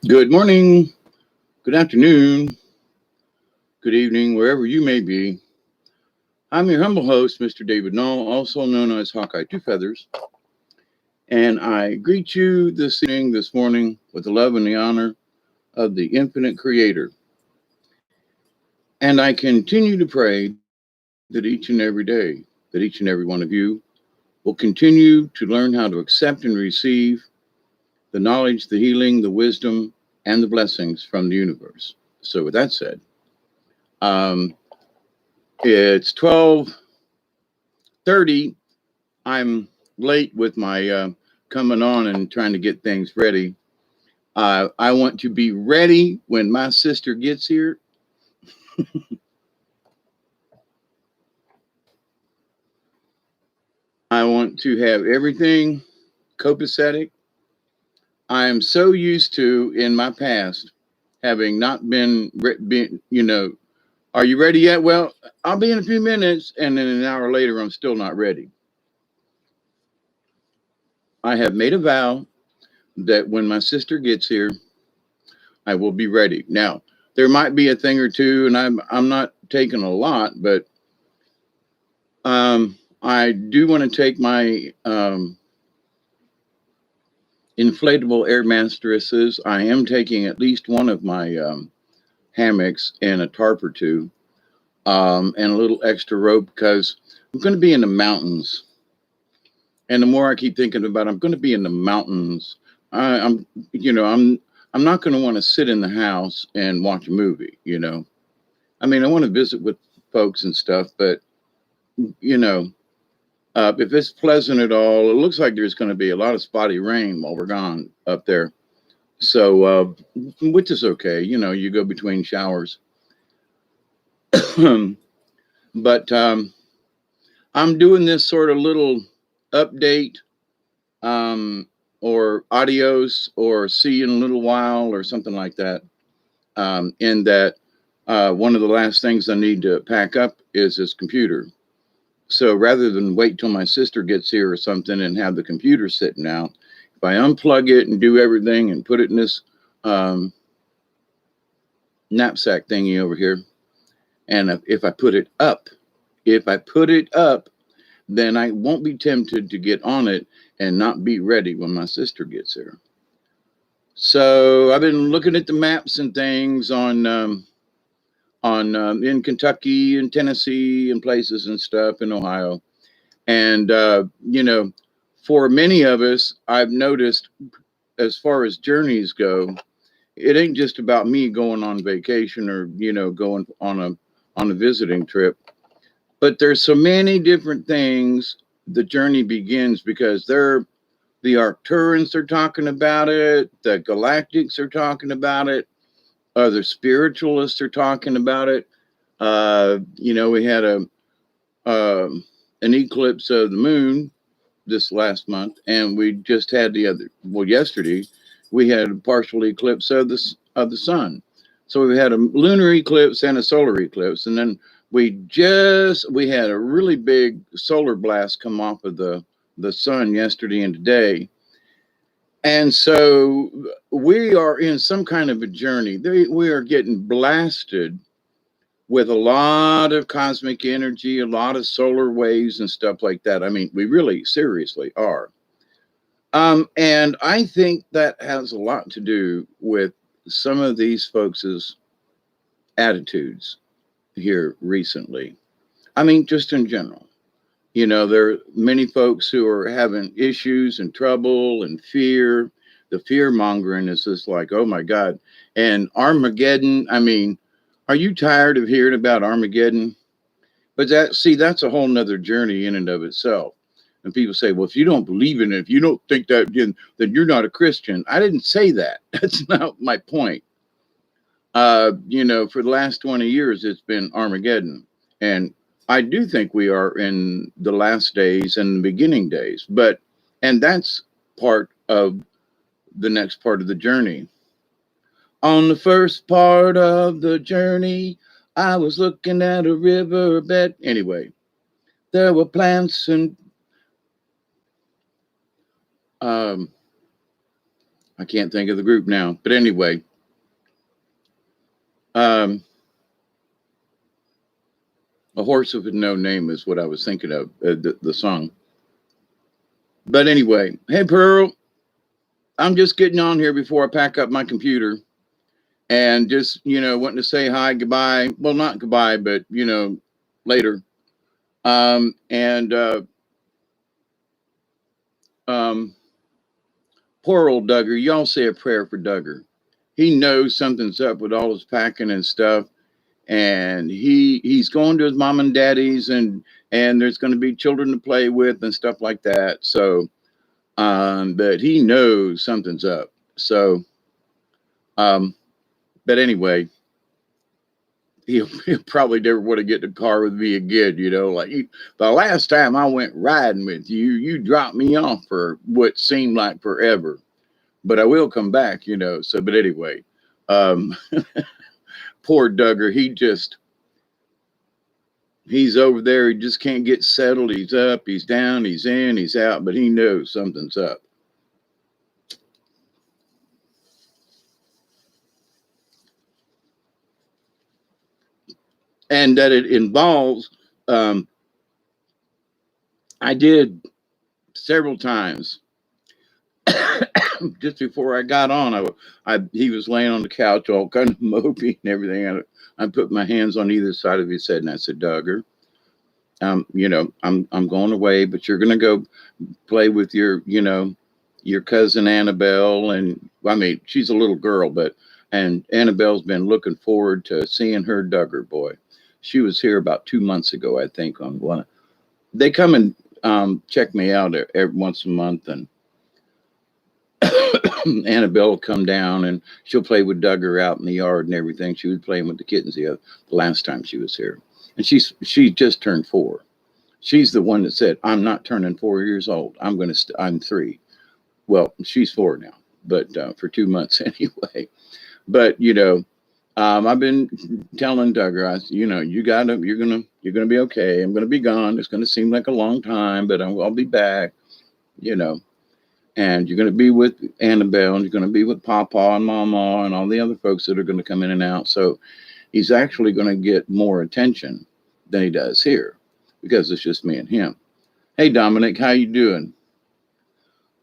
Good morning, good afternoon, good evening, wherever you may be. I'm your humble host, Mr. David Null, also known as Hawkeye Two Feathers, and I greet you this evening, this morning, with the love and the honor of the infinite creator. And I continue to pray that each and every one of you will continue to learn how to accept and receive the knowledge, the healing, the wisdom, and the blessings from the universe. So, with that said, um, it's 12:30. I'm late with my coming on and trying to get things ready. I want to be ready when my sister gets here. I want to have everything copacetic. I am so used to in my past having not been, are you ready yet? Well, I'll be in a few minutes. And then an hour later, I'm still not ready. I have made a vow that when my sister gets here, I will be ready. Now, there might be a thing or two, and I'm not taking a lot, but I do want to take my inflatable air mattresses. I am taking at least one of my hammocks and a tarp or two, and a little extra rope because I'm going to be in the mountains. And the more I keep thinking about, I'm going to be in the mountains. I'm, I'm not going to want to sit in the house and watch a movie. I mean, I want to visit with folks and stuff, but you know, if it's pleasant at all, it looks like there's going to be a lot of spotty rain while we're gone up there. So, which is okay. You go between showers. But I'm doing this sort of little update, um, or audios, or see you in a little while, or something like that. In that, one of the last things I need to pack up is this computer. So rather than wait till my sister gets here or something and have the computer sitting out, if I unplug it and do everything and put it in this um, knapsack thingy over here, and if I put it up, then I won't be tempted to get on it and not be ready when my sister gets here. So I've been looking at the maps and things on in Kentucky and Tennessee and places and stuff in Ohio. And, for many of us, I've noticed as far as journeys go, it ain't just about me going on vacation or, going on a visiting trip. But there's so many different things the journey begins because the Arcturans are talking about it, the Galactics are talking about it, other spiritualists are talking about it. We had um an eclipse of the moon this last month, and we just had yesterday, we had a partial eclipse of the sun. So we had a lunar eclipse and a solar eclipse, and then we had a really big solar blast come off of the sun yesterday and today. And so we are in some kind of a journey. We are getting blasted with a lot of cosmic energy, a lot of solar waves and stuff like that. I mean, we really seriously are. And I think that has a lot to do with some of these folks' attitudes here recently. I mean, just in general. There are many folks who are having issues and trouble and fear. The fear mongering is just like, oh my God. And Armageddon, I mean, are you tired of hearing about Armageddon? But that's a whole nother journey in and of itself. And people say, well, if you don't believe in it, if you don't think that, then you're not a Christian. I didn't say that. That's not my point. For the last 20 years, it's been Armageddon. And I do think we are in the last days and the beginning days. And that's part of the next part of the journey. On the first part of the journey, I was looking at a riverbed. Anyway, there were plants and um, I can't think of the group now. But anyway, A Horse with No Name is what I was thinking of, the song. But anyway, hey, Pearl, I'm just getting on here before I pack up my computer and just, wanting to say hi, goodbye. Well, not goodbye, but, later. And poor old Duggar, y'all say a prayer for Duggar. He knows something's up with all his packing and stuff. And he's going to his mom and daddy's, and there's going to be children to play with and stuff like that. So, but he knows something's up. So, but anyway, he'll probably never want to get in the car with me again. Like the last time I went riding with you, you dropped me off for what seemed like forever, but I will come back. So, but anyway, poor Duggar, he's over there. He just can't get settled. He's up, he's down, he's in, he's out, but he knows something's up. And that it involves, I did several times. Just before I got on, he was laying on the couch, all kind of mopey and everything. I put my hands on either side of his head, and I said, Duggar, I'm going away, but you're going to go play with your cousin Annabelle. And I mean, she's a little girl, and Annabelle's been looking forward to seeing her Duggar boy. She was here about 2 months ago, I think, on one. They come and check me out every once a month, and Annabelle will come down and she'll play with Duggar out in the yard and everything. She was playing with the kittens the last time she was here. And she just turned 4. She's the one that said, I'm not turning 4 years old. I'm 3. Well, she's 4 now, but for 2 months anyway. But, I've been telling Duggar, you're going to be okay. I'm going to be gone. It's going to seem like a long time, but I'll be back, and you're going to be with Annabelle, and you're going to be with Papa and Mama and all the other folks that are going to come in and out. So he's actually going to get more attention than he does here, because it's just me and him. Hey, Dominic, how you doing?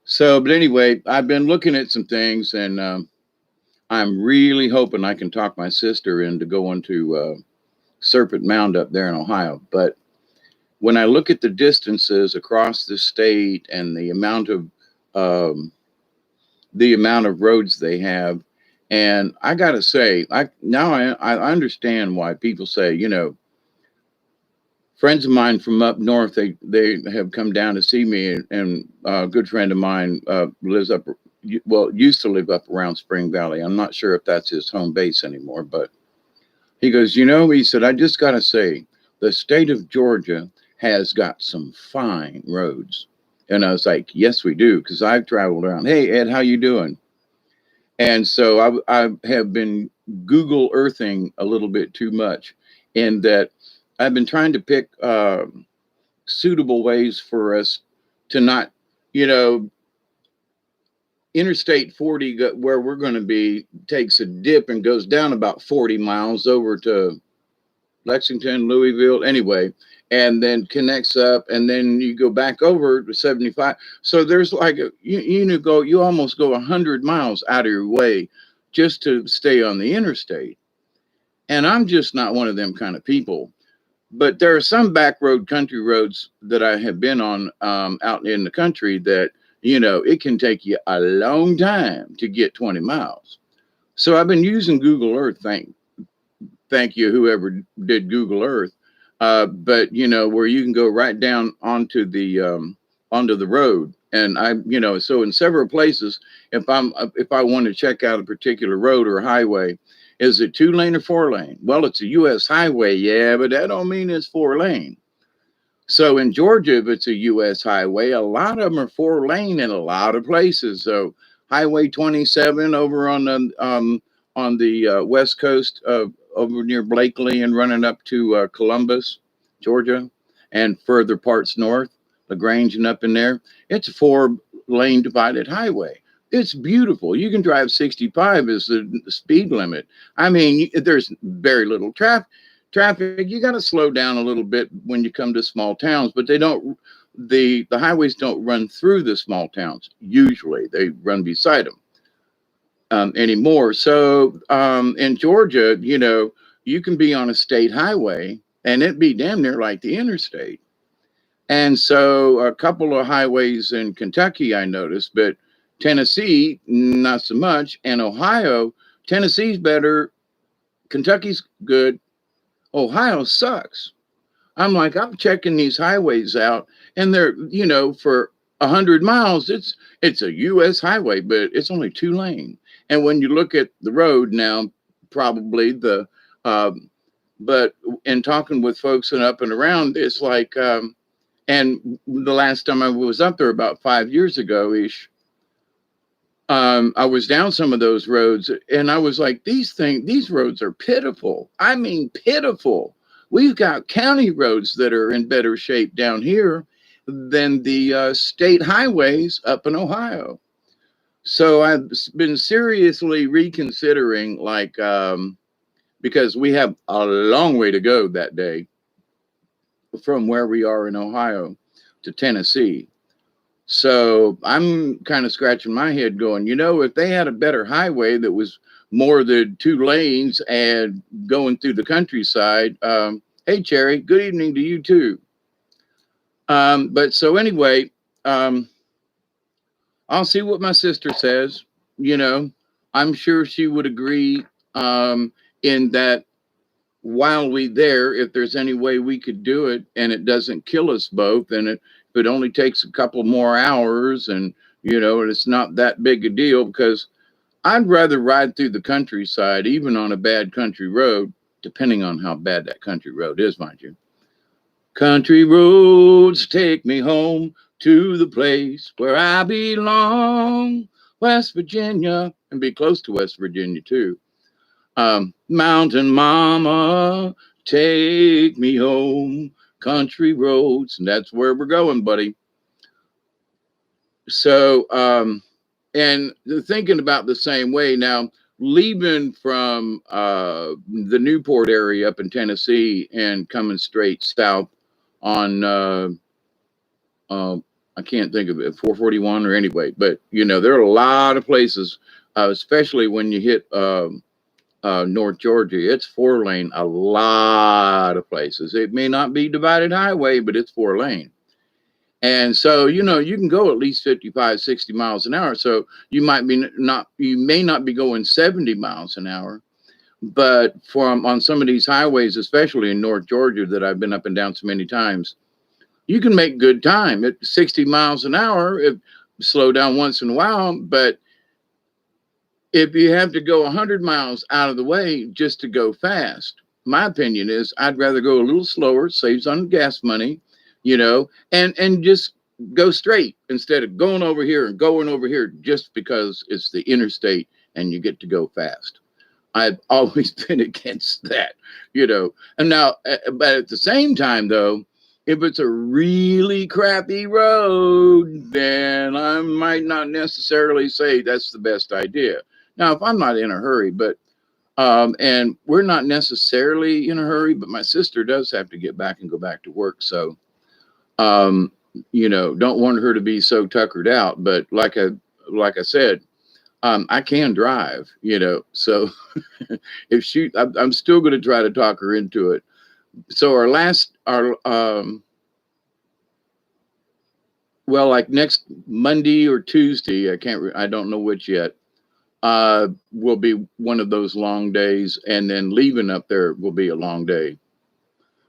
So, but anyway, I've been looking at some things, and I'm really hoping I can talk my sister into going to Serpent Mound up there in Ohio. But when I look at the distances across the state and the amount of roads they have, and I gotta say, I understand why people say, friends of mine from up north, they have come down to see me, and a good friend of mine used to live up around Spring Valley. I'm not sure if that's his home base anymore, but he goes, he said, I just got to say, the state of Georgia has got some fine roads. And I was like, yes, we do, because I've traveled around. Hey, Ed, how you doing? And so I have been Google Earthing a little bit too much, in that I've been trying to pick suitable ways for us to not, Interstate 40, where we're going to be, takes a dip and goes down about 40 miles over to Lexington, Louisville, anyway, and then connects up, and then you go back over to 75. So there's like you almost go 100 miles out of your way just to stay on the interstate. And I'm just not one of them kind of people. But there are some back road country roads that I have been on out in the country that, it can take you a long time to get 20 miles. So I've been using Google Earth. Thank you, whoever did Google Earth. But where you can go right down onto the road, and so in several places, if I want to check out a particular road or highway, is it 2-lane or 4-lane? Well, it's a U.S. highway, yeah, but that don't mean it's 4-lane. So in Georgia, if it's a U.S. highway, a lot of them are 4-lane in a lot of places. So Highway 27 over on the west coast, over near Blakely and running up to Columbus, Georgia, and further parts north, LaGrange and up in there, it's a 4-lane divided highway. It's beautiful. You can drive 65 as the speed limit. I mean, there's very little traffic. You got to slow down a little bit when you come to small towns, but they don't. The highways don't run through the small towns. Usually, they run beside them anymore. So in Georgia, you can be on a state highway and it be damn near like the interstate. And so a couple of highways in Kentucky I noticed, but Tennessee, not so much. And Ohio, Tennessee's better. Kentucky's good. Ohio sucks. I'm like, I'm checking these highways out, and they're, for 100 miles, it's a U.S. highway, but it's only 2 lane. And when you look at the road now, probably but in talking with folks and up and around, it's like, and the last time I was up there about 5 years ago ish, I was down some of those roads and I was like, these roads are pitiful. I mean, pitiful. We've got county roads that are in better shape down here than the state highways up in Ohio. So I've been seriously reconsidering, like, because we have a long way to go that day from where we are in Ohio to Tennessee. So I'm kind of scratching my head going, if they had a better highway that was more than 2 lanes and going through the countryside, hey, Cherry, good evening to you too. But so anyway, I'll see what my sister says. I'm sure she would agree in that while we there, if there's any way we could do it and it doesn't kill us both, and if it only takes a couple more hours and, it's not that big a deal, because I'd rather ride through the countryside, even on a bad country road, depending on how bad that country road is, mind you. Country roads take me home to the place where I belong, West Virginia, and be close to West Virginia too. Mountain mama, take me home, country roads, and that's where we're going, buddy. So, and thinking about the same way now, leaving from the Newport area up in Tennessee and coming straight south on, I can't think of it, 441 or anyway, but there are a lot of places, especially when you hit North Georgia. It's 4 lane, a lot of places. It may not be divided highway, but it's 4 lane. And so, you can go at least 55, 60 miles an hour. So you may not be going 70 miles an hour, but on some of these highways, especially in North Georgia that I've been up and down so many times, you can make good time at 60 miles an hour, slow down once in a while. But if you have to go 100 miles out of the way just to go fast, my opinion is I'd rather go a little slower, saves on gas money, and just go straight instead of going over here and going over here just because it's the interstate and you get to go fast. I've always been against that, And now, but at the same time, though, if it's a really crappy road, then I might not necessarily say that's the best idea. Now, if I'm not in a hurry, but and we're not necessarily in a hurry, but my sister does have to get back and go back to work. So, don't want her to be so tuckered out. But like I said, I can drive, so if I'm still going to try to talk her into it. So well, like next Monday or Tuesday, I don't know which yet, will be one of those long days, and then leaving up there will be a long day.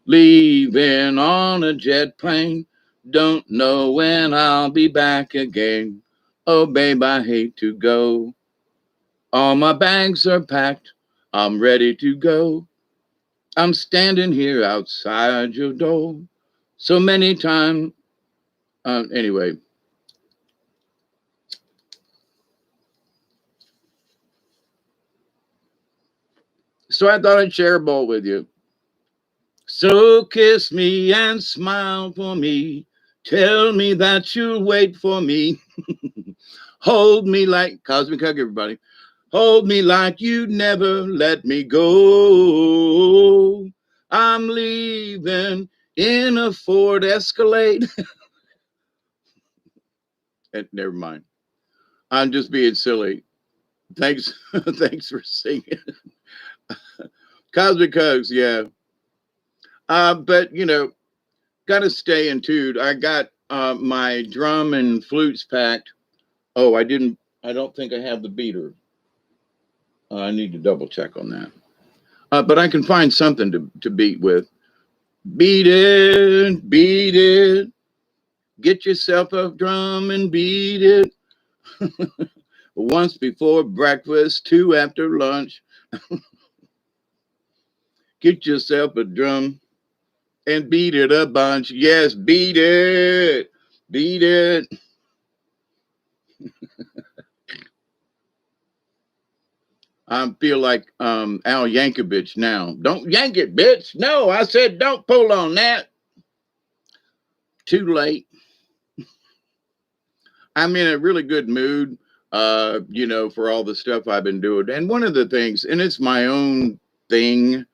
Leaving on a jet plane, don't know when I'll be back again. Oh, babe, I hate to go. All my bags are packed, I'm ready to go. I'm standing here outside your door so many times. Anyway. So I thought I'd share a bowl with you. So kiss me and smile for me. Tell me that you'll wait for me. Hold me like Cosmic Hug, everybody. Hold me like you never let me go. I'm leaving in a Ford Escalade. Never mind. I'm just being silly. Thanks, thanks for singing. Cosmic Hugs, yeah. But you know, gotta stay in tune. I got my drum and flutes packed. Oh, I didn't. I don't think I have the beater. I need to double check on that. But I can find something to beat with. Beat it, beat it. Get yourself a drum and beat it. Once before breakfast, two after lunch. Get yourself a drum and beat it a bunch. Yes, beat it. Beat it. I feel like Al Yankovic now. Don't yank it, bitch. No, I said don't pull on that. Too late. I'm in a really good mood, you know, for all the stuff I've been doing. And one of the things, and it's my own thing,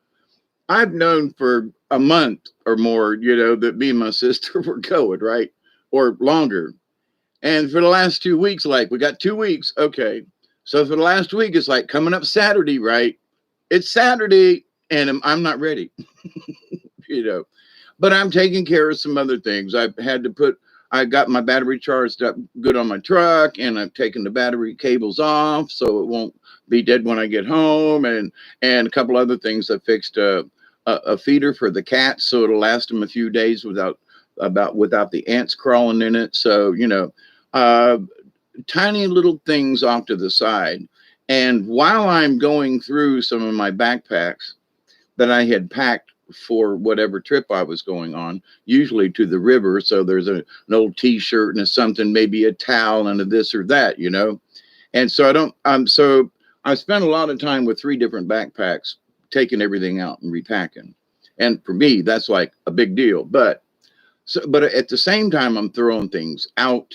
I've known for a month or more, you know, that me and my sister were going, right? Or longer. And for the last 2 weeks, like we got 2 weeks. Okay. So for the last week, it's like coming up Saturday, right? It's Saturday and I'm not ready, you know, but I'm taking care of some other things. I got my battery charged up good on my truck, and I've taken the battery cables off so it won't be dead when I get home, and a couple other things. I fixed a feeder for the cats so it'll last them a few days without the ants crawling in it. So you know, uh, tiny little things off to the side. And while I'm going through some of my backpacks that I had packed for whatever trip I was going on, usually to the river. So there's an old t-shirt and a something, maybe a towel and a this or that, you know? And so so I spent a lot of time with 3 different backpacks, taking everything out and repacking. And for me, that's like a big deal. But at the same time, I'm throwing things out,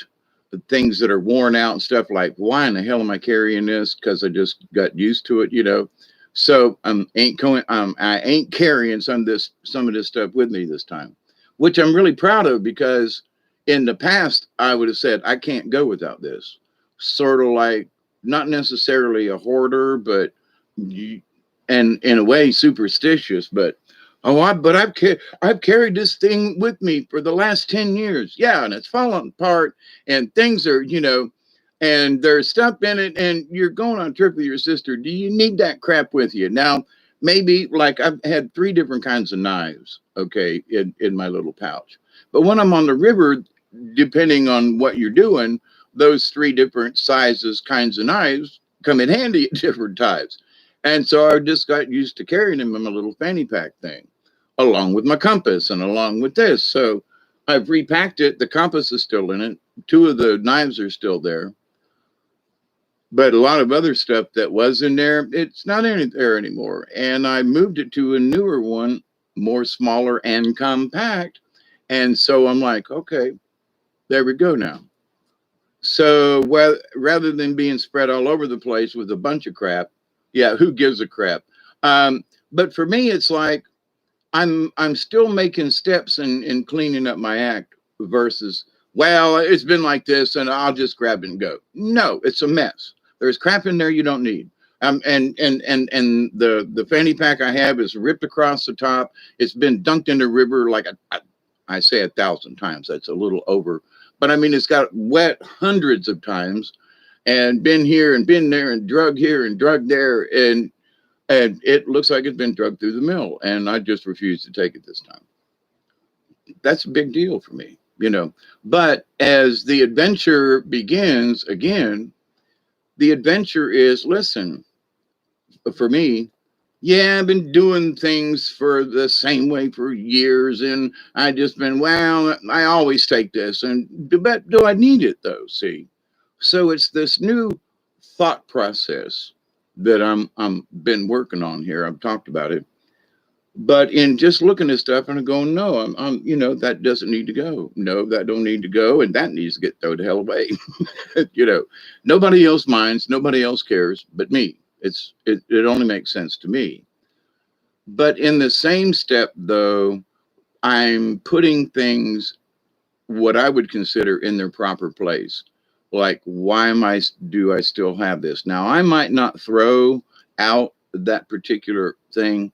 things that are worn out and stuff like, why in the hell am I carrying this? Because I just got used to it, you know? So I ain't carrying some of this stuff with me this time, which I'm really proud of, because in the past I would have said I can't go without this. Sort of like not necessarily a hoarder, but and in a way superstitious. But I've carried this thing with me for the last 10 years. Yeah, and it's falling apart, and things are, you know, and there's stuff in it, and you're going on a trip with your sister. Do you need that crap with you? Now, maybe like I've had 3 different kinds of knives, okay, in my little pouch. But when I'm on the river, depending on what you're doing, those 3 different sizes, kinds of knives come in handy at different times. And so I just got used to carrying them in my little fanny pack thing, along with my compass and along with this. So I've repacked it. The compass is still in it. 2 of the knives are still there. But a lot of other stuff that was in there, it's not in there anymore. And I moved it to a newer one, more smaller and compact. And so I'm like, okay, there we go now. So rather than being spread all over the place with a bunch of crap, yeah, who gives a crap? But for me, it's like I'm still making steps in cleaning up my act versus, well, it's been like this and I'll just grab it and go. No, it's a mess. There's crap in there you don't need. And the fanny pack I have is ripped across the top. It's been dunked in the river like I say 1,000 times. That's a little over, but I mean it's got wet hundreds of times, and been here and been there and drug here and drug there, and it looks like it's been drugged through the mill, and I just refuse to take it this time. That's a big deal for me, you know. But as the adventure begins again, the adventure is, listen, for me, yeah, I've been doing things for the same way for years, and I just been, well, I always take this, and but do I need it though? See, so it's this new thought process that I'm been working on here. I've talked about it. But in just looking at stuff and going, no, that doesn't need to go. No, that don't need to go, and that needs to get thrown the hell away. you know, Nobody else minds, nobody else cares, but me. It only makes sense to me. But in the same step, though, I'm putting things what I would consider in their proper place. Like, why do I still have this? Now, I might not throw out that particular thing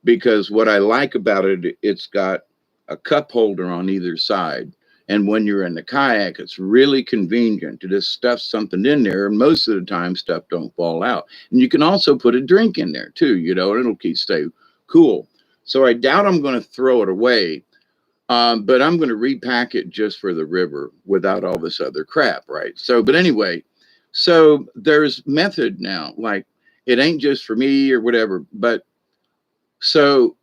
because what I like about it, it's got a cup holder on either side. And when you're in the kayak, it's really convenient to just stuff something in there. And most of the time, stuff don't fall out. And you can also put a drink in there too, and it'll stay cool. So I doubt I'm going to throw it away, but I'm going to repack it just for the river without all this other crap, right? So, but anyway, so there's method now. Like, it ain't just for me or whatever, but so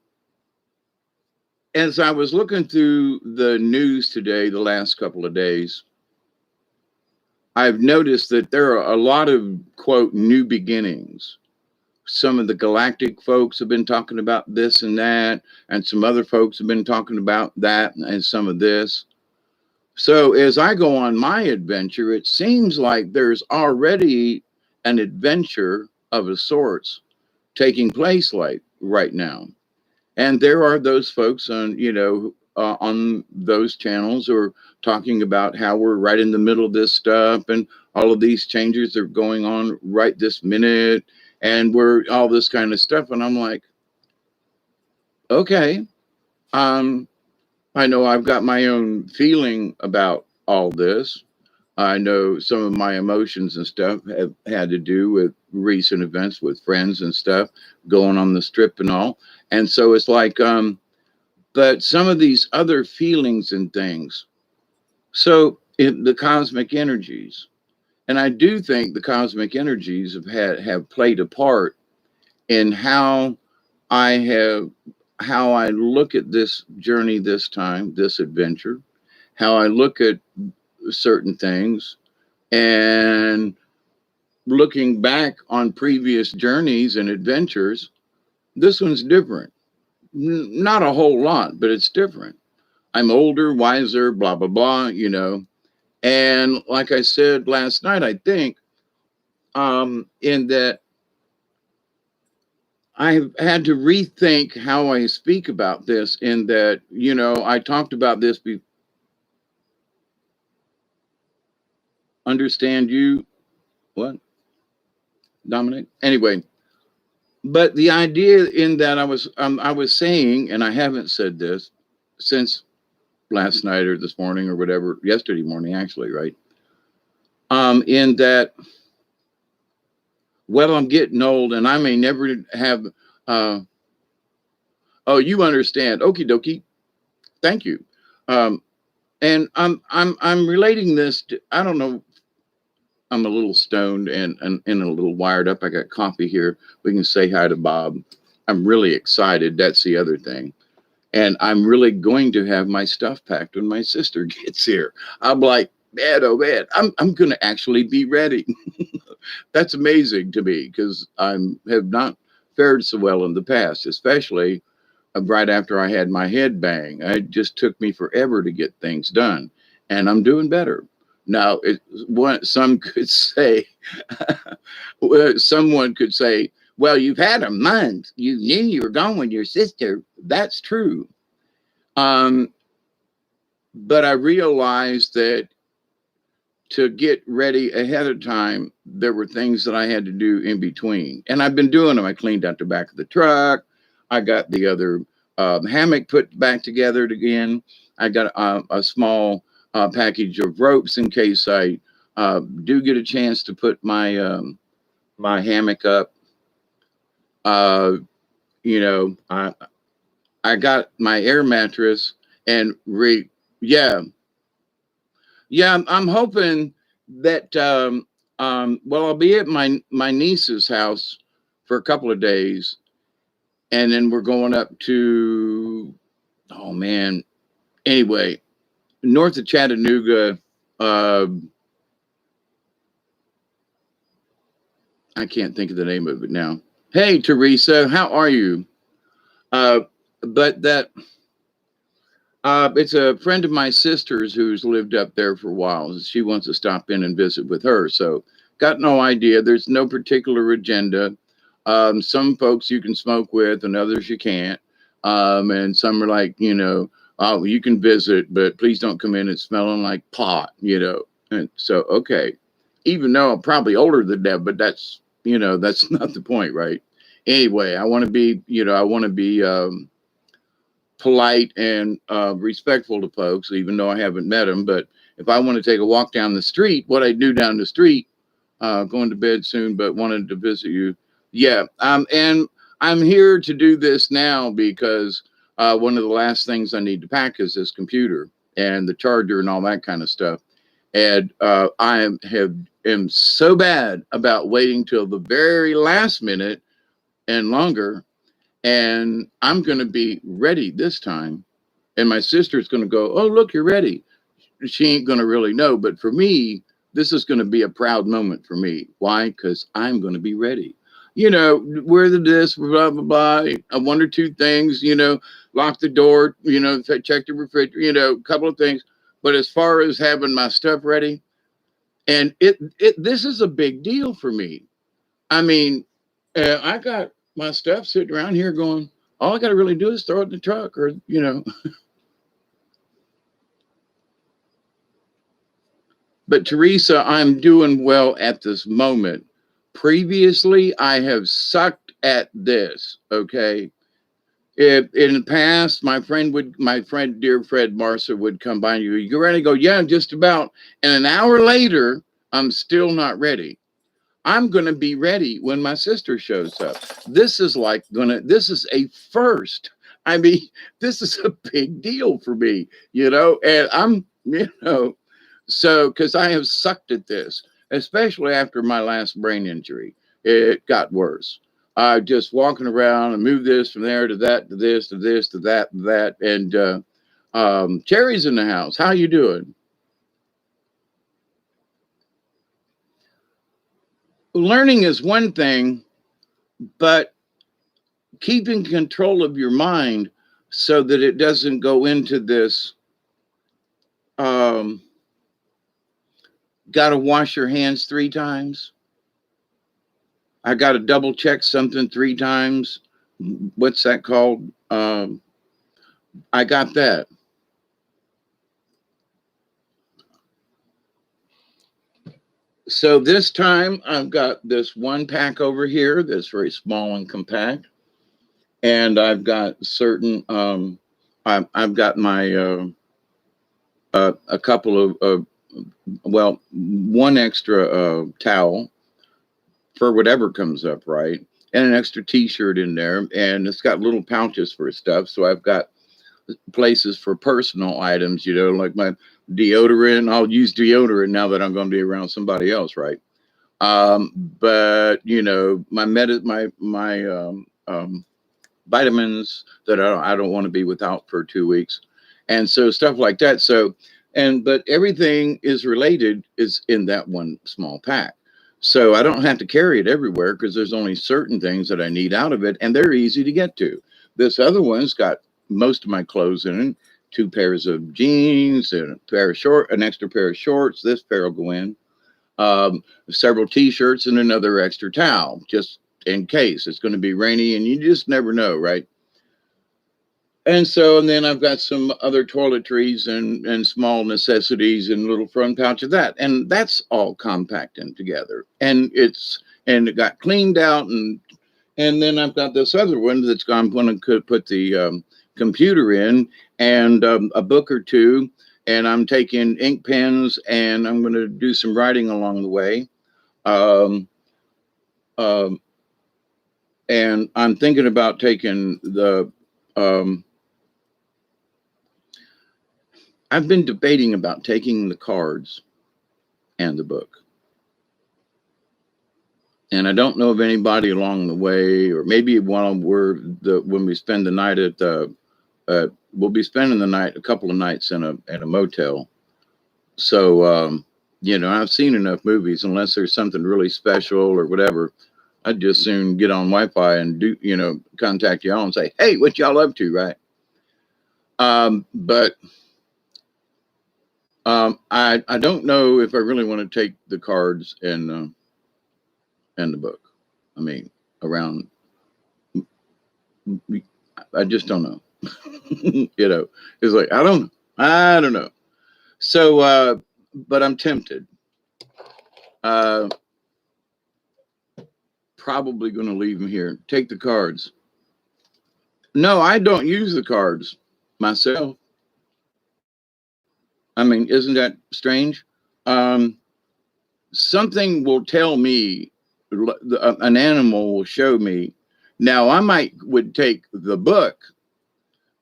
as I was looking through the news today, the last couple of days, I've noticed that there are a lot of, quote, new beginnings. Some of the galactic folks have been talking about this and that, and some other folks have been talking about that and some of this. So as I go on my adventure, it seems like there's already an adventure of a sorts taking place like right now. And there are those folks on those channels who are talking about how we're right in the middle of this stuff and all of these changes are going on right this minute and we're all this kind of stuff. And I'm like, okay, I know I've got my own feeling about all this. I know some of my emotions and stuff have had to do with recent events with friends and stuff going on the strip and all. And so it's like, but some of these other feelings and things. So the cosmic energies, and I do think the cosmic energies have played a part in I have how I look at this journey this time, this adventure, how I look at certain things, and looking back on previous journeys and adventures, this one's different. Not a whole lot, but it's different. I'm older, wiser, blah, blah, blah. And like I said last night, I think, in that I've had to rethink how I speak about this, in that, I talked about this understand you, what, Dominic? Anyway, but the idea in that I was saying, and I haven't said this since last night or this morning or whatever, yesterday morning, actually, right? In that, well, I'm getting old and I may never have, oh, you understand. Okie dokie. Thank you. Um, and I'm relating this to, I don't know, I'm a little stoned and a little wired up. I got coffee here. We can say hi to Bob. I'm really excited. That's the other thing. And I'm really going to have my stuff packed when my sister gets here. I'm like, man, oh man, I'm going to actually be ready. That's amazing to me because I have not fared so well in the past, especially right after I had my head bang. It just took me forever to get things done, and I'm doing better. Now, some could say, someone could say, well, you've had a month. You knew you were gone with your sister. That's true. But I realized that to get ready ahead of time, there were things that I had to do in between. And I've been doing them. I cleaned out the back of the truck. I got the other hammock put back together again. I got a small package of ropes in case I do get a chance to put my hammock up. You know, I got my air mattress and yeah, yeah, I'm hoping that well, I'll be at my niece's house for a couple of days, and then we're going up to, oh man, anyway, north of Chattanooga. Uh, I can't think of the name of it now. Hey, Teresa, how are you? but that it's a friend of my sister's who's lived up there for a while. She wants to stop in and visit with her. So got no idea. There's no particular agenda. Some folks you can smoke with and others you can't. And some are like, oh, you can visit, but please don't come in and smelling like pot. And so, okay, even though I'm probably older than that, but that's not the point, right? Anyway, I want to be, polite and respectful to folks, even though I haven't met them. But if I want to take a walk down the street, what I do down the street, going to bed soon, but wanted to visit you. Yeah. And I'm here to do this now because one of the last things I need to pack is this computer and the charger and all that kind of stuff. And am so bad about waiting till the very last minute and longer, and I'm going to be ready this time. And my sister's going to go, "Oh, look, you're ready." She ain't going to really know, but for me, this is going to be a proud moment for me. Why? Because I'm going to be ready. Wear the disc, blah blah blah. One or two things. Lock the door. Check the refrigerator. A couple of things. But as far as having my stuff ready, and this is a big deal for me. I mean, I got my stuff sitting around here going, all I got to really do is throw it in the truck or. But Teresa, I'm doing well at this moment. Previously, I have sucked at this. Okay. If in the past, my friend, dear Fred Marsa would come by and you're ready to go. Yeah, just about. And an hour later, I'm still not ready. I'm going to be ready when my sister shows up. This is a first. I mean, this is a big deal for me, and so because I have sucked at this, especially after my last brain injury, it got worse. Just walking around and move this from there to that, to this, to this, to that, to that. And Cherry's in the house. How you doing? Learning is one thing, but keeping control of your mind so that it doesn't go into this got to wash your hands 3 times. I got to double check something 3 times. What's that called? I got that. So this time I've got this one pack over here that's very small and compact. And I've got certain, I've got my, a couple of, one extra towel for whatever comes up, right? And an extra t-shirt in there. And it's got little pouches for stuff. So I've got places for personal items, like my deodorant. I'll use deodorant now that I'm going to be around somebody else, right? But my vitamins that I don't want to be without for 2 weeks, and so stuff like that. So, but everything is in that one small pack. So I don't have to carry it everywhere because there's only certain things that I need out of it, and they're easy to get to. This other one's got most of my clothes in it, 2 pairs of jeans and an extra pair of shorts. This pair will go in. Several t-shirts and another extra towel, just in case it's going to be rainy, and you just never know, right? And then I've got some other toiletries and small necessities and little front pouch of that, and that's all compacted together, and it got cleaned out, and then I've got this other one I'm going to put the computer in, and a book or 2, and I'm taking ink pens, and I'm going to do some writing along the way. And I'm thinking about taking I've been debating about taking the cards and the book. And I don't know of anybody along the way, or maybe when we spend the night we'll be spending the night, a couple of nights at a motel. So, I've seen enough movies, unless there's something really special or whatever. I'd just soon get on Wi-Fi and do, contact y'all and say, hey, what y'all up to, right? But I don't know if I really want to take the cards and the book. I mean, around, I just don't know. It's like, I don't know. So, but I'm tempted. Probably going to leave them here. Take the cards. No, I don't use the cards myself. I mean, isn't that strange? Um, Something will tell me, an animal will show me. Now, I would take the book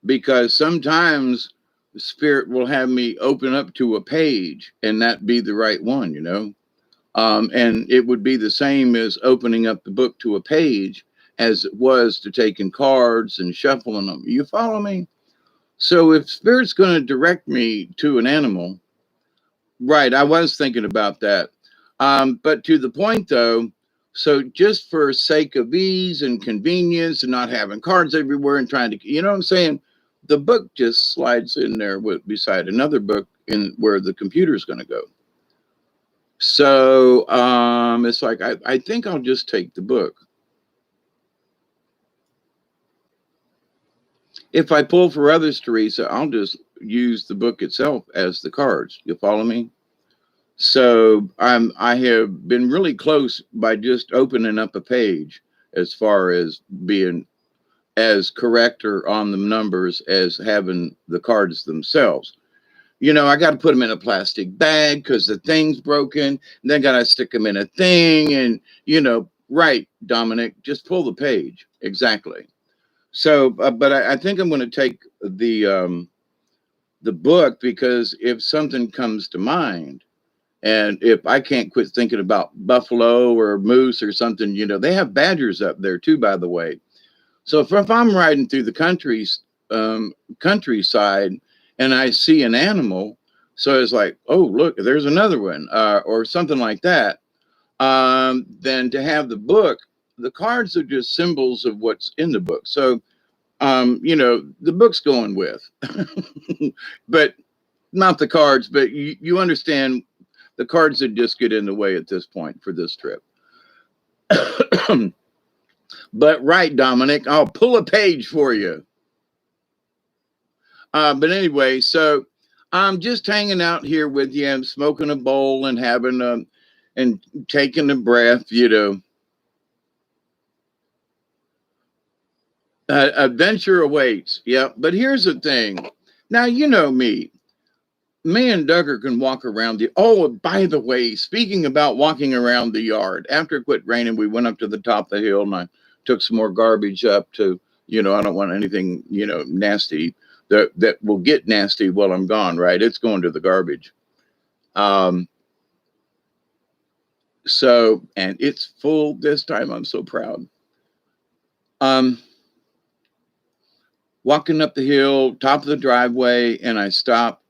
because sometimes the spirit will have me open up to a page and that be the right one. And it would be the same as opening up the book to a page as it was to taking cards and shuffling them. You follow me? So if spirit's going to direct me to an animal, right, I was thinking about that. But to the point though, so just for sake of ease and convenience and not having cards everywhere and trying to, you know what I'm saying? The book just slides in there beside another book in where the computer's going to go. So it's like, I think I'll just take the book. If I pull for others, Teresa, I'll just use the book itself as the cards. You follow me? So I have been really close by just opening up a page as far as being as correct or on the numbers as having the cards themselves. I got to put them in a plastic bag because the thing's broken. And then got to stick them in a thing. And, right, Dominic, just pull the page. Exactly. So, but I think I'm going to take the book because if something comes to mind, and if I can't quit thinking about buffalo or moose or something, they have badgers up there too, by the way. So if I'm riding through the countryside and I see an animal, so it's like, oh, look, there's another one, or something like that. Then to have the cards are just symbols of what's in the book. So, the book's going with, but not the cards, but you understand the cards would just get in the way at this point for this trip. But right, Dominic, I'll pull a page for you. But anyway, so I'm just hanging out here with you. I'm smoking a bowl and having and taking a breath, adventure awaits. Yeah. But here's the thing. Now, you know me. Me and Duggar can walk around oh, by the way, speaking about walking around the yard, after it quit raining, we went up to the top of the hill and I took some more garbage up to, I don't want anything, nasty that will get nasty while I'm gone, right? It's going to the garbage. So, and it's full this time. I'm so proud. Walking up the hill, top of the driveway, and I stop.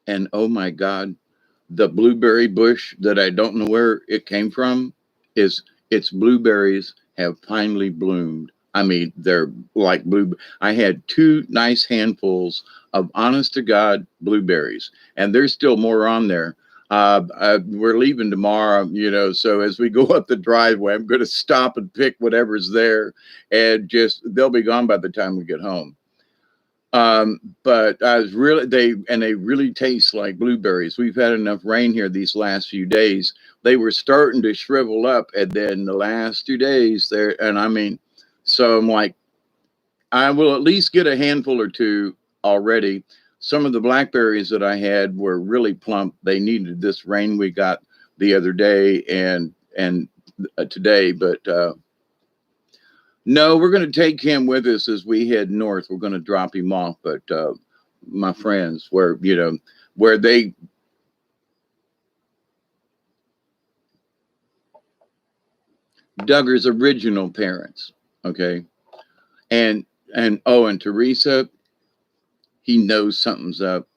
And oh my God, the blueberry bush that I don't know where it came from its blueberries have finally bloomed. I mean, they're like blue. I had 2 nice handfuls of honest to God blueberries, and there's still more on there. We're leaving tomorrow, so as we go up the driveway, I'm going to stop and pick whatever's there, and they'll be gone by the time we get home. But I was they really taste like blueberries. We've had enough rain here these last few days. They were starting to shrivel up, and then the last 2 days there, and I mean, so I'm like, I will at least get a handful or 2 already. Some of the blackberries that I had were really plump. They needed this rain we got the other day and today, but no, we're going to take him with us as we head north. We're going to drop him off, but my friends, where they Duggar's original parents, okay, and Teresa, he knows something's up,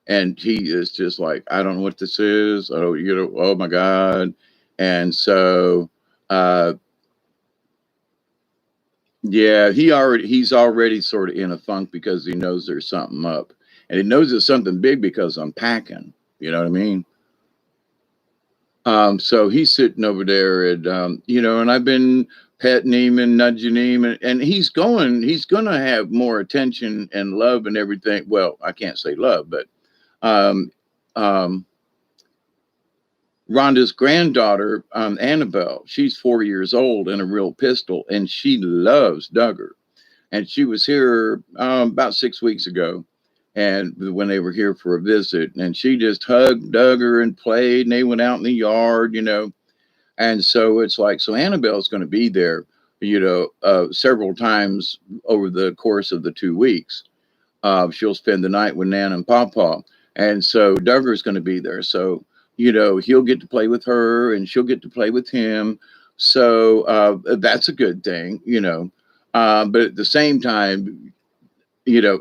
and he is just like, I don't know what this is. Oh, oh my God, and so Yeah, he's already sort of in a funk because he knows there's something up. And he knows it's something big because I'm packing. You know what I mean? So he's sitting over there and and I've been petting him and nudging him and he's gonna have more attention and love and everything. Well, I can't say love, but um um Rhonda's granddaughter, Annabelle, she's 4 years old and a real pistol, and she loves Duggar. And she was here about 6 weeks ago, and when they were here for a visit, and she just hugged Duggar and played, and they went out in the yard, And so it's like, so Annabelle's going to be there, several times over the course of the 2 weeks. She'll spend the night with Nan and Pawpaw. And so Duggar's going to be there. So, he'll get to play with her and she'll get to play with him. So that's a good thing. But at the same time,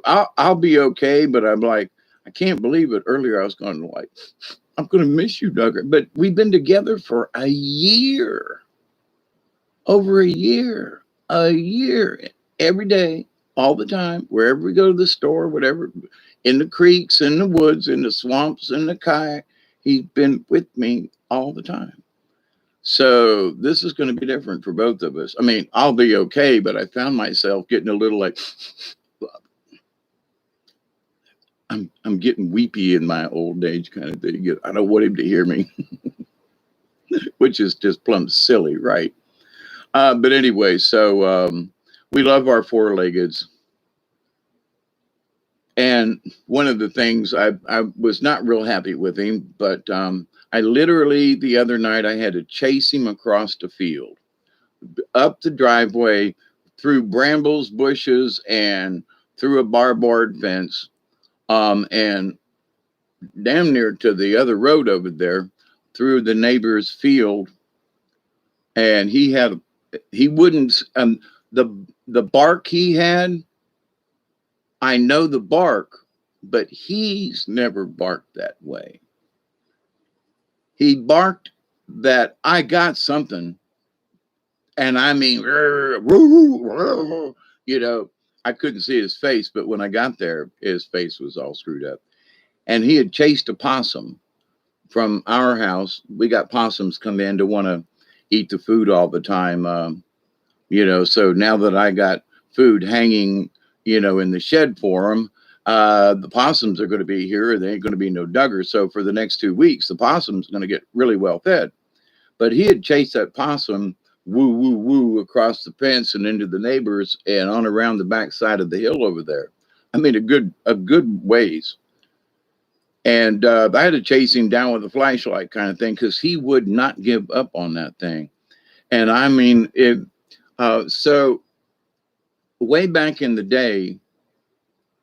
I'll be okay. But I'm like, I can't believe it. Earlier, I was going like, I'm going to miss you, Duggar. But we've been together for a year, over a year, every day, all the time, wherever we go to the store, whatever, in the creeks, in the woods, in the swamps, in the kayak. He's been with me all the time. So this is going to be different for both of us. I mean, I'll be okay, but I found myself getting a little like, I'm getting weepy in my old age kind of thing. I don't want him to hear me, which is just plumb silly, right? But anyway, so we love our four-leggeds. And one of the things I was not real happy with him, but I literally the other night I had to chase him across the field, up the driveway, through brambles, bushes, and through a barbed fence, and damn near to the other road over there, through the neighbor's field. And he wouldn't the bark he had. I know the bark, but he's never barked that way. He barked that I got something, and I mean, I couldn't see his face, but when I got there, his face was all screwed up. And he had chased a possum from our house. We got possums come in to want to eat the food all the time. So now that I got food hanging, in the shed for them, the possums are going to be here. There ain't going to be no Duggar. So for the next 2 weeks, the possum's going to get really well fed. But he had chased that possum woo, woo, woo across the fence and into the neighbors and on around the backside of the hill over there. I mean, a good ways. And I had to chase him down with a flashlight kind of thing because he would not give up on that thing. And I mean, so way back in the day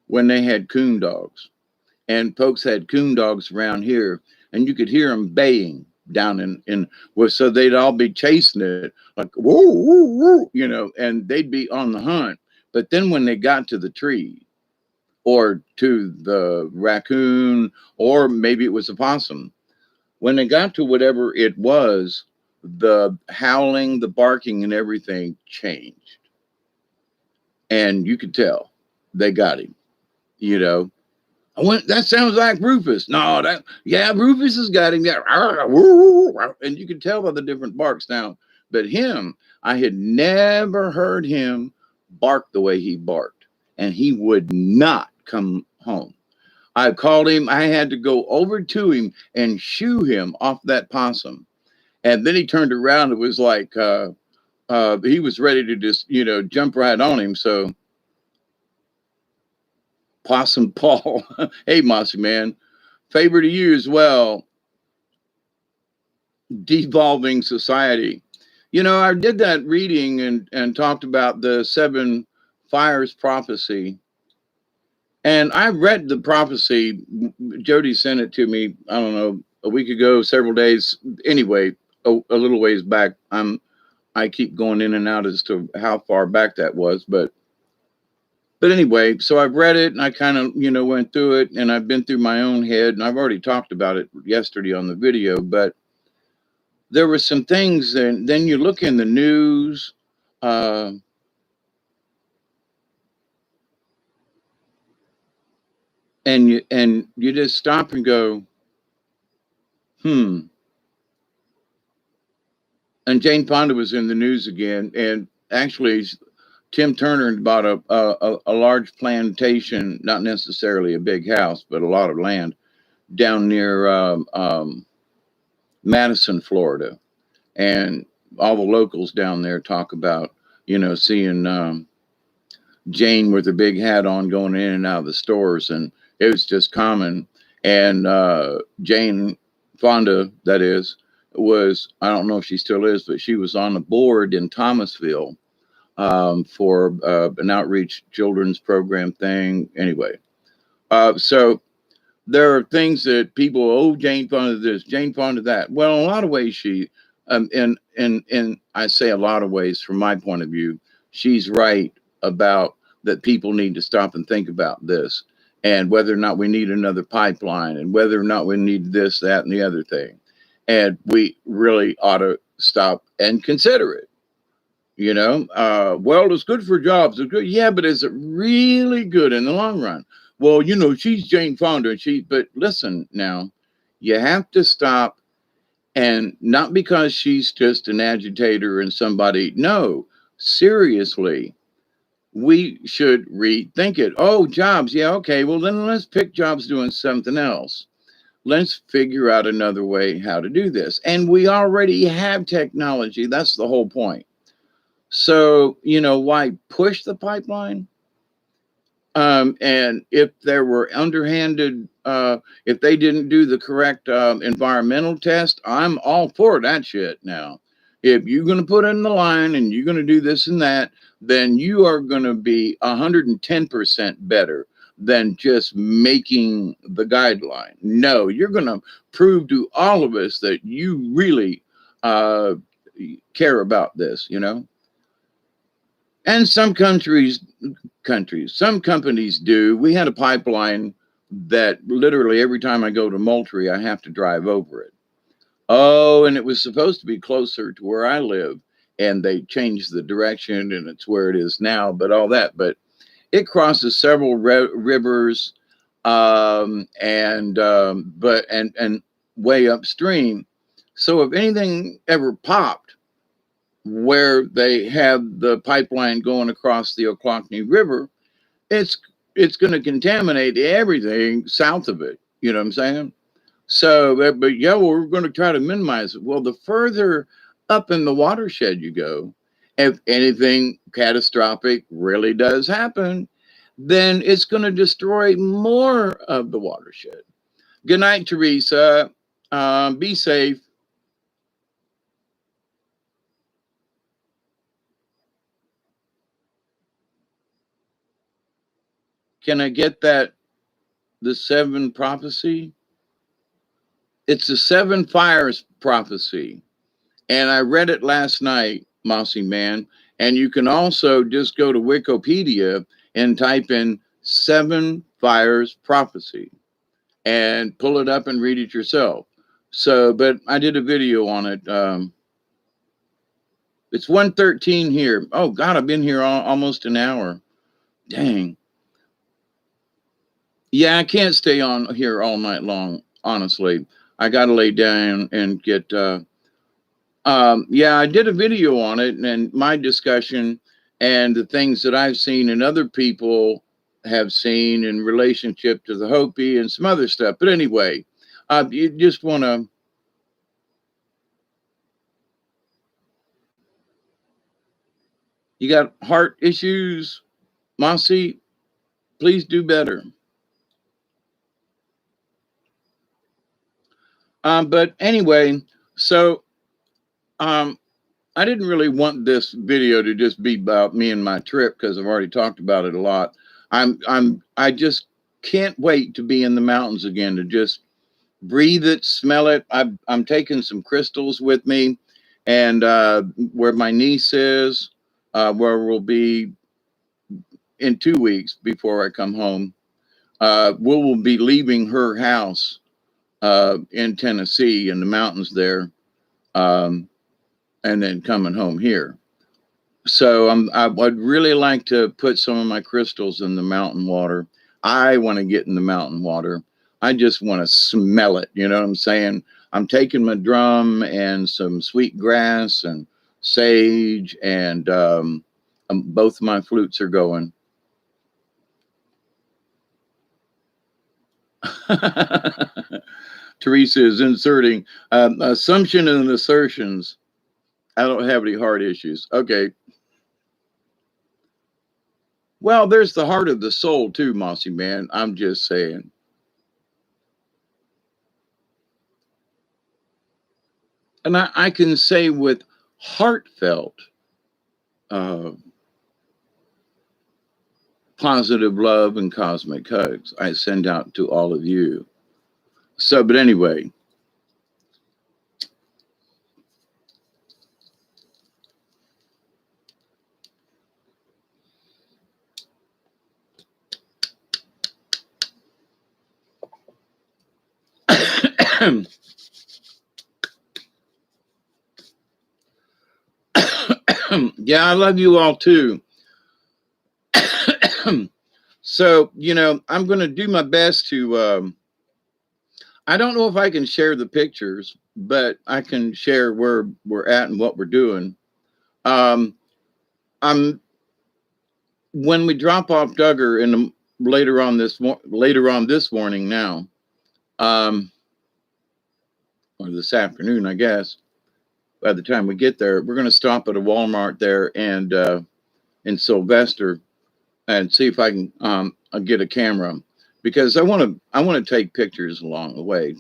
when they had coon dogs, and folks had coon dogs around here, and you could hear them baying down in well, so they'd all be chasing it like whoa, whoa, whoa, and they'd be on the hunt. But then when they got to the tree or to the raccoon, or maybe it was a possum, when they got to whatever it was, the howling, the barking, and everything changed. And you could tell they got him, you know. I went, that sounds like Rufus. No, Rufus has got him. Yeah. And you could tell by the different barks now. But him, I had never heard him bark the way he barked. And he would not come home. I called him. I had to go over to him and shoo him off that possum. And then he turned around. It was like he was ready to just, jump right on him. So Possum Paul, hey, Mossy Man, favor to you as well. Devolving society. I did that reading and talked about the 7 fires prophecy. And I read the prophecy. Jody sent it to me, I don't know, a week ago, several days. Anyway, a little ways back. I keep going in and out as to how far back that was, but anyway, so I've read it and I kind of, went through it, and I've been through my own head, and I've already talked about it yesterday on the video, but there were some things, and then you look in the news, and you just stop and go, hmm. And Jane Fonda was in the news again, and actually Tim Turner bought a large plantation, not necessarily a big house, but a lot of land down near Madison, Florida. And all the locals down there talk about, seeing Jane with her big hat on going in and out of the stores. And it was just common. And Jane Fonda, that is, was, I don't know if she still is, but she was on the board in Thomasville for an outreach children's program thing. Anyway, so there are things that people, oh, Jane Fonda this, Jane Fonda that. Well, in a lot of ways, she, and I say a lot of ways from my point of view, she's right about that people need to stop and think about this and whether or not we need another pipeline and whether or not we need this, that, and the other thing. And we really ought to stop and consider it. Well, it's good for jobs. It's good. Yeah, but is it really good in the long run? Well, she's Jane Fonda. But listen now, you have to stop, and not because she's just an agitator and somebody. No, seriously, we should rethink it. Oh, jobs. Yeah, okay. Well, then let's pick jobs doing something else. Let's figure out another way how to do this. And we already have technology. That's the whole point. So, why push the pipeline? And if there were underhanded, if they didn't do the correct environmental test, I'm all for that shit now. If you're going to put in the line and you're going to do this and that, then you are going to be 110% better than just making the guideline. No, you're going to prove to all of us that you really care about this, And some some companies do. We had a pipeline that literally every time I go to Moultrie, I have to drive over it. Oh, and it was supposed to be closer to where I live, and they changed the direction, and it's where it is now. But all that, but it crosses several rivers, and way upstream. So if anything ever popped where they have the pipeline going across the Ochlockonee River, it's going to contaminate everything south of it. You know what I'm saying? So, but yeah, well, we're going to try to minimize it. Well, the further up in the watershed you go, if anything catastrophic really does happen, then it's going to destroy more of the watershed. Good night, Teresa. Be safe. Can I get that? The 7 prophecy? It's the 7 fires prophecy. And I read it last night, Mossy Man. And you can also just go to Wikipedia and type in 7 fires prophecy and pull it up and read it yourself. So, but I did a video on it. It's 1:13 here. Oh God, I've been here almost an hour. Dang. Yeah, I can't stay on here all night long, honestly. I got to lay down and get, yeah, I did a video on it and my discussion and the things that I've seen and other people have seen in relationship to the Hopi and some other stuff. But anyway, you just want to, you got heart issues, Mossy, please do better. But anyway, so I didn't really want this video to just be about me and my trip because I've already talked about it a lot. I just can't wait to be in the mountains again, to just breathe it, smell it. I'm taking some crystals with me, and where my niece is, where we'll be in 2 weeks before I come home. We will be leaving her house in Tennessee in the mountains there, and then coming home here. So I would really like to put some of my crystals in the mountain water. I want to get in the mountain water. I just want to smell it. You know what I'm saying? I'm taking my drum and some sweet grass and sage, and both of my flutes are going. Teresa is inserting assumption and assertions. I don't have any heart issues. Okay. Well, there's the heart of the soul too, Mossy Man. I'm just saying. And I can say with heartfelt, uh, positive love and cosmic hugs I send out to all of you. So, but anyway. Yeah, I love you all too. So, you know, I'm going to do my best to, I don't know if I can share the pictures, but I can share where we're at and what we're doing. I'm when we drop off Duggar in the later on this morning now, or this afternoon, I guess. By the time we get there, we're going to stop at a Walmart there and in Sylvester and see if I can get a camera, because I want to take pictures along the way,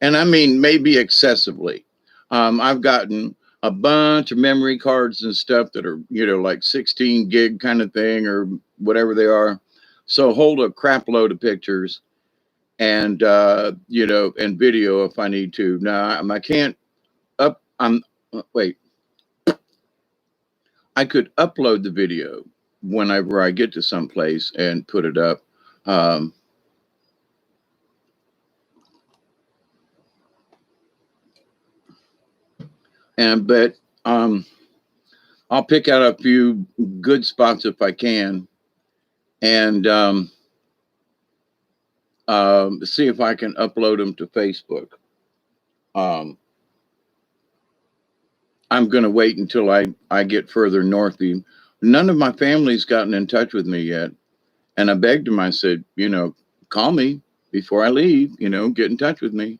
and I mean maybe excessively. I've gotten a bunch of memory cards and stuff that are, you know, like 16 gig kind of thing or whatever they are. So hold a crap load of pictures and you know, and video if I need to. Now I can't up. Wait. I could upload the video whenever I get to some place and put it up. But I'll pick out a few good spots if I can, and see if I can upload them to Facebook. I'm going to wait until I get further north. None of my family's gotten in touch with me yet. And I begged them, I said, you know, call me before I leave, you know, get in touch with me.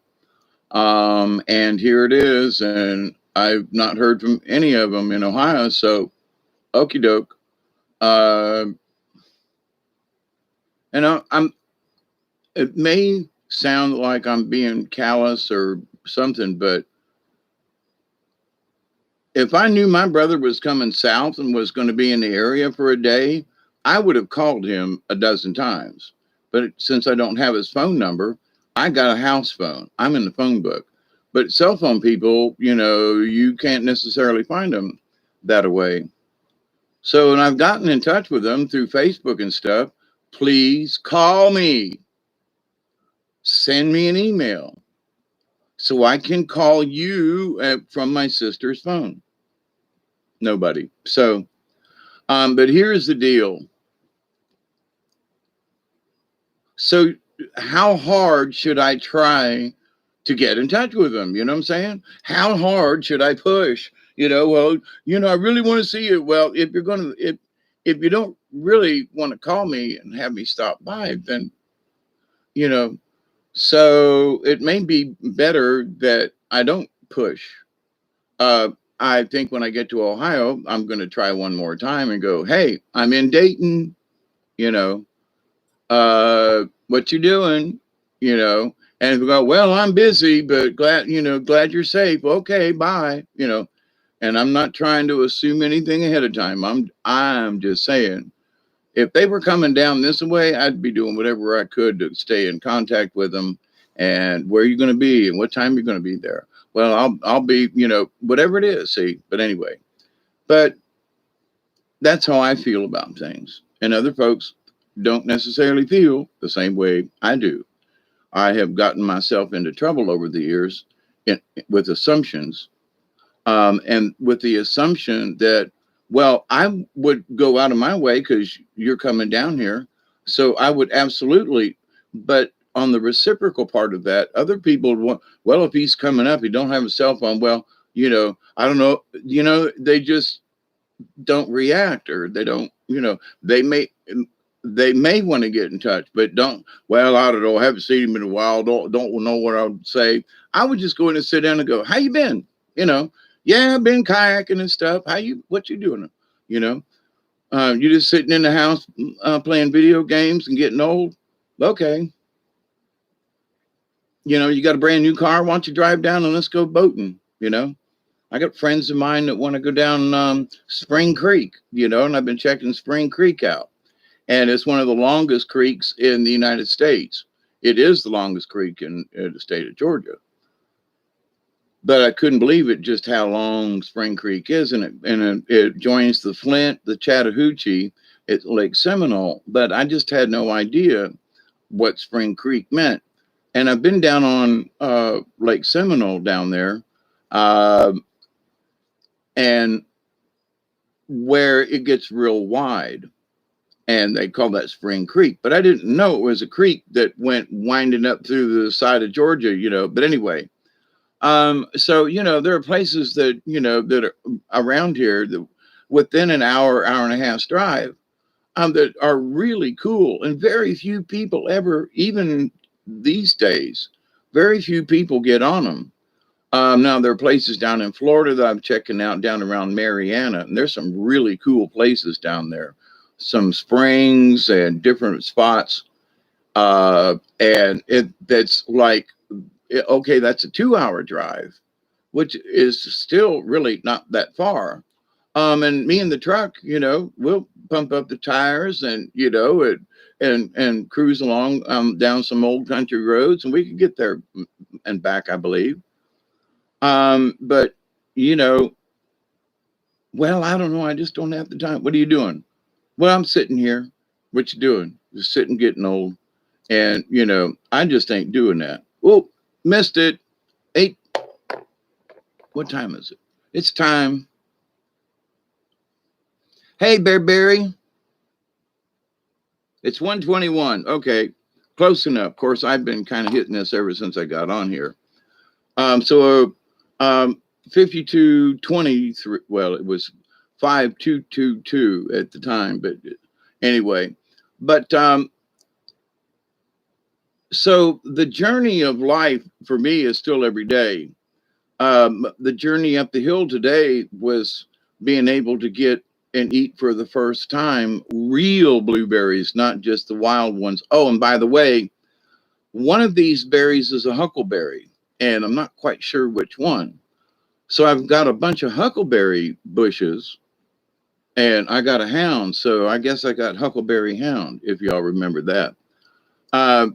And here it is. And I've not heard from any of them in Ohio. So, okie doke. And it may sound like I'm being callous or something, but if I knew my brother was coming south and was going to be in the area for a day, I would have called him a dozen times. But since I don't have his phone number, I got a house phone. I'm in the phone book. But cell phone people, you know, you can't necessarily find them that way. So, and I've gotten in touch with them through Facebook and stuff. Please call me. Send me an email so I can call you from my sister's phone. Nobody. So, but here's the deal. So, how hard should I try to get in touch with them? You know what I'm saying? How hard should I push? You know, well, you know, I really want to see you. Well, if you're going to, if you don't really want to call me and have me stop by, then, you know, so it may be better that I don't push. I think when I get to Ohio, I'm going to try one more time and go, hey, I'm in Dayton, you know, what you doing, you know, and if we go, well, I'm busy, but glad you're safe. Okay, bye, you know, and I'm not trying to assume anything ahead of time. I'm just saying, if they were coming down this way, I'd be doing whatever I could to stay in contact with them and where you're going to be and what time you're going to be there. Well, I'll be, you know, whatever it is, see, but anyway, but that's how I feel about things. And other folks don't necessarily feel the same way I do. I have gotten myself into trouble over the years with assumptions, and with the assumption that, well, I would go out of my way because you're coming down here. So I would absolutely, but on the reciprocal part of that, other people would want, well, if he's coming up, he don't have a cell phone. Well, I don't know, they just don't react, or they don't, they may want to get in touch, but don't, well, I don't know, I haven't seen him in a while, don't know what I would say. I would just go in and sit down and go, how you been? Yeah, I've been kayaking and stuff. What you doing? You know, you just sitting in the house playing video games and getting old. Okay. You got a brand new car. Why don't you drive down and let's go boating? I got friends of mine that want to go down Spring Creek, and I've been checking Spring Creek out. And it's one of the longest creeks in the United States. It is the longest creek in the state of Georgia. But I couldn't believe it, just how long Spring Creek is. And it joins the Flint, the Chattahoochee, at Lake Seminole. But I just had no idea what Spring Creek meant. And I've been down on Lake Seminole down there. And where it gets real wide, and they call that Spring Creek, but I didn't know it was a creek that went winding up through the side of Georgia, but anyway, so, there are places that, that are around here that within an hour and a half's drive, that are really cool, and very few people ever, even these days, very few people get on them. Now there are places down in Florida that I'm checking out down around Mariana, and there's some really cool places down there, some springs and different spots. And that's like, okay, that's a 2-hour drive, which is still really not that far. And me and the truck, we'll pump up the tires and, and cruise along down some old country roads, and we can get there and back, I believe. But well, I don't know. I just don't have the time. What are you doing? Well, I'm sitting here. What you doing? Just sitting, getting old. And, I just ain't doing that. Oh, missed it. 8. What time is it? It's time. Hey, Bearberry. It's 1:21. Okay. Close enough. Of course, I've been kind of hitting this ever since I got on here. So 52:23. Well, it was 5222 at the time, but anyway. But so the journey of life for me is still every day. The journey up the hill today was being able to get and eat for the first time real blueberries, not just the wild ones. Oh, and by the way, one of these berries is a huckleberry, and I'm not quite sure which one. So I've got a bunch of huckleberry bushes, and I got a hound. So I guess I got Huckleberry Hound, if y'all remember that.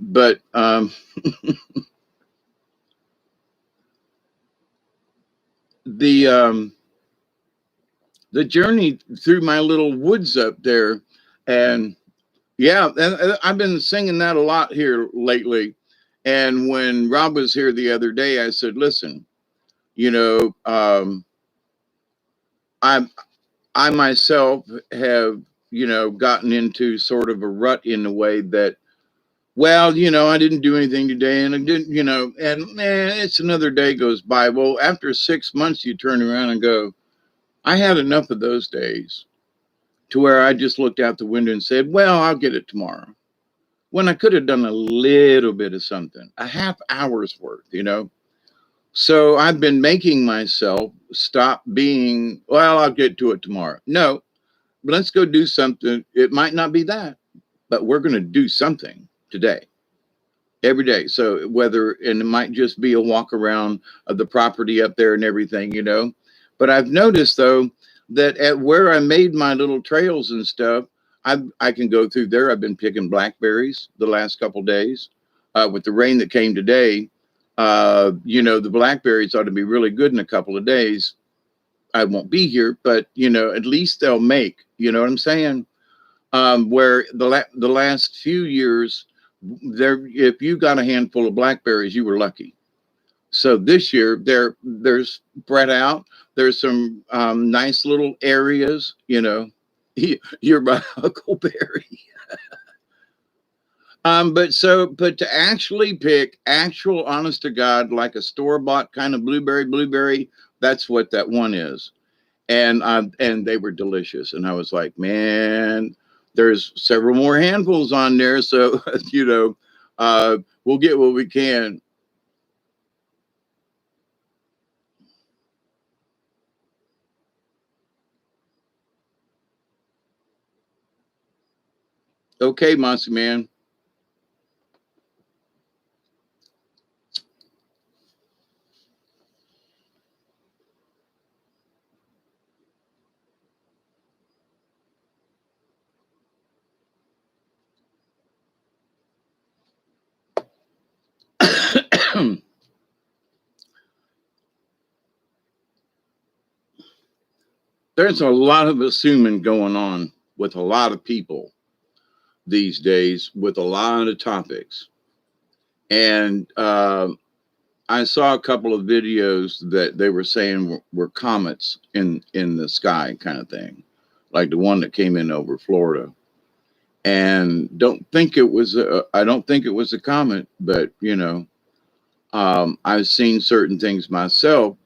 But the journey through my little woods up there, and yeah, and I've been singing that a lot here lately. And when Rob was here the other day, I said, listen, I myself have, gotten into sort of a rut in a way that, well, I didn't do anything today, and I didn't, and man, it's another day goes by. Well, after 6 months, you turn around and go, I had enough of those days, to where I just looked out the window and said, well, I'll get it tomorrow. When I could have done a little bit of something, a half hour's worth, So I've been making myself stop being, well, I'll get to it tomorrow. No, but let's go do something. It might not be that, but we're going to do something today, every day. So and it might just be a walk around of the property up there and everything, But I've noticed, though, that at where I made my little trails and stuff, I can go through there. I've been picking blackberries the last couple days. With the rain that came today, the blackberries ought to be really good in a couple of days. I won't be here, but, at least they'll make, you know what I'm saying? Where the last few years, if you got a handful of blackberries, you were lucky. So this year they're spread out. There's some nice little areas, You're my huckleberry. But to actually pick actual honest to God, like a store-bought kind of blueberry, that's what that one is. And they were delicious. And I was like, man, there's several more handfuls on there. So, we'll get what we can. Okay, Mossy Man. There's a lot of assuming going on with a lot of people these days with a lot of topics. And I saw a couple of videos that they were saying were comets in the sky, kind of thing, like the one that came in over Florida. And I don't think it was a comet, but I've seen certain things myself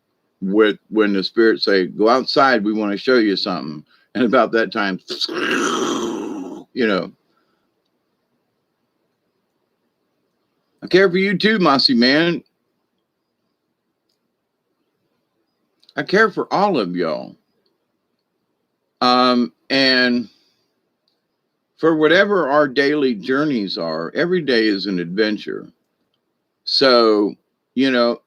with when the spirits say, "Go outside, we want to show you something," and about that time, you know, I care for you too, Mossy Man. I care for all of y'all. And for whatever our daily journeys are, every day is an adventure. So, you know,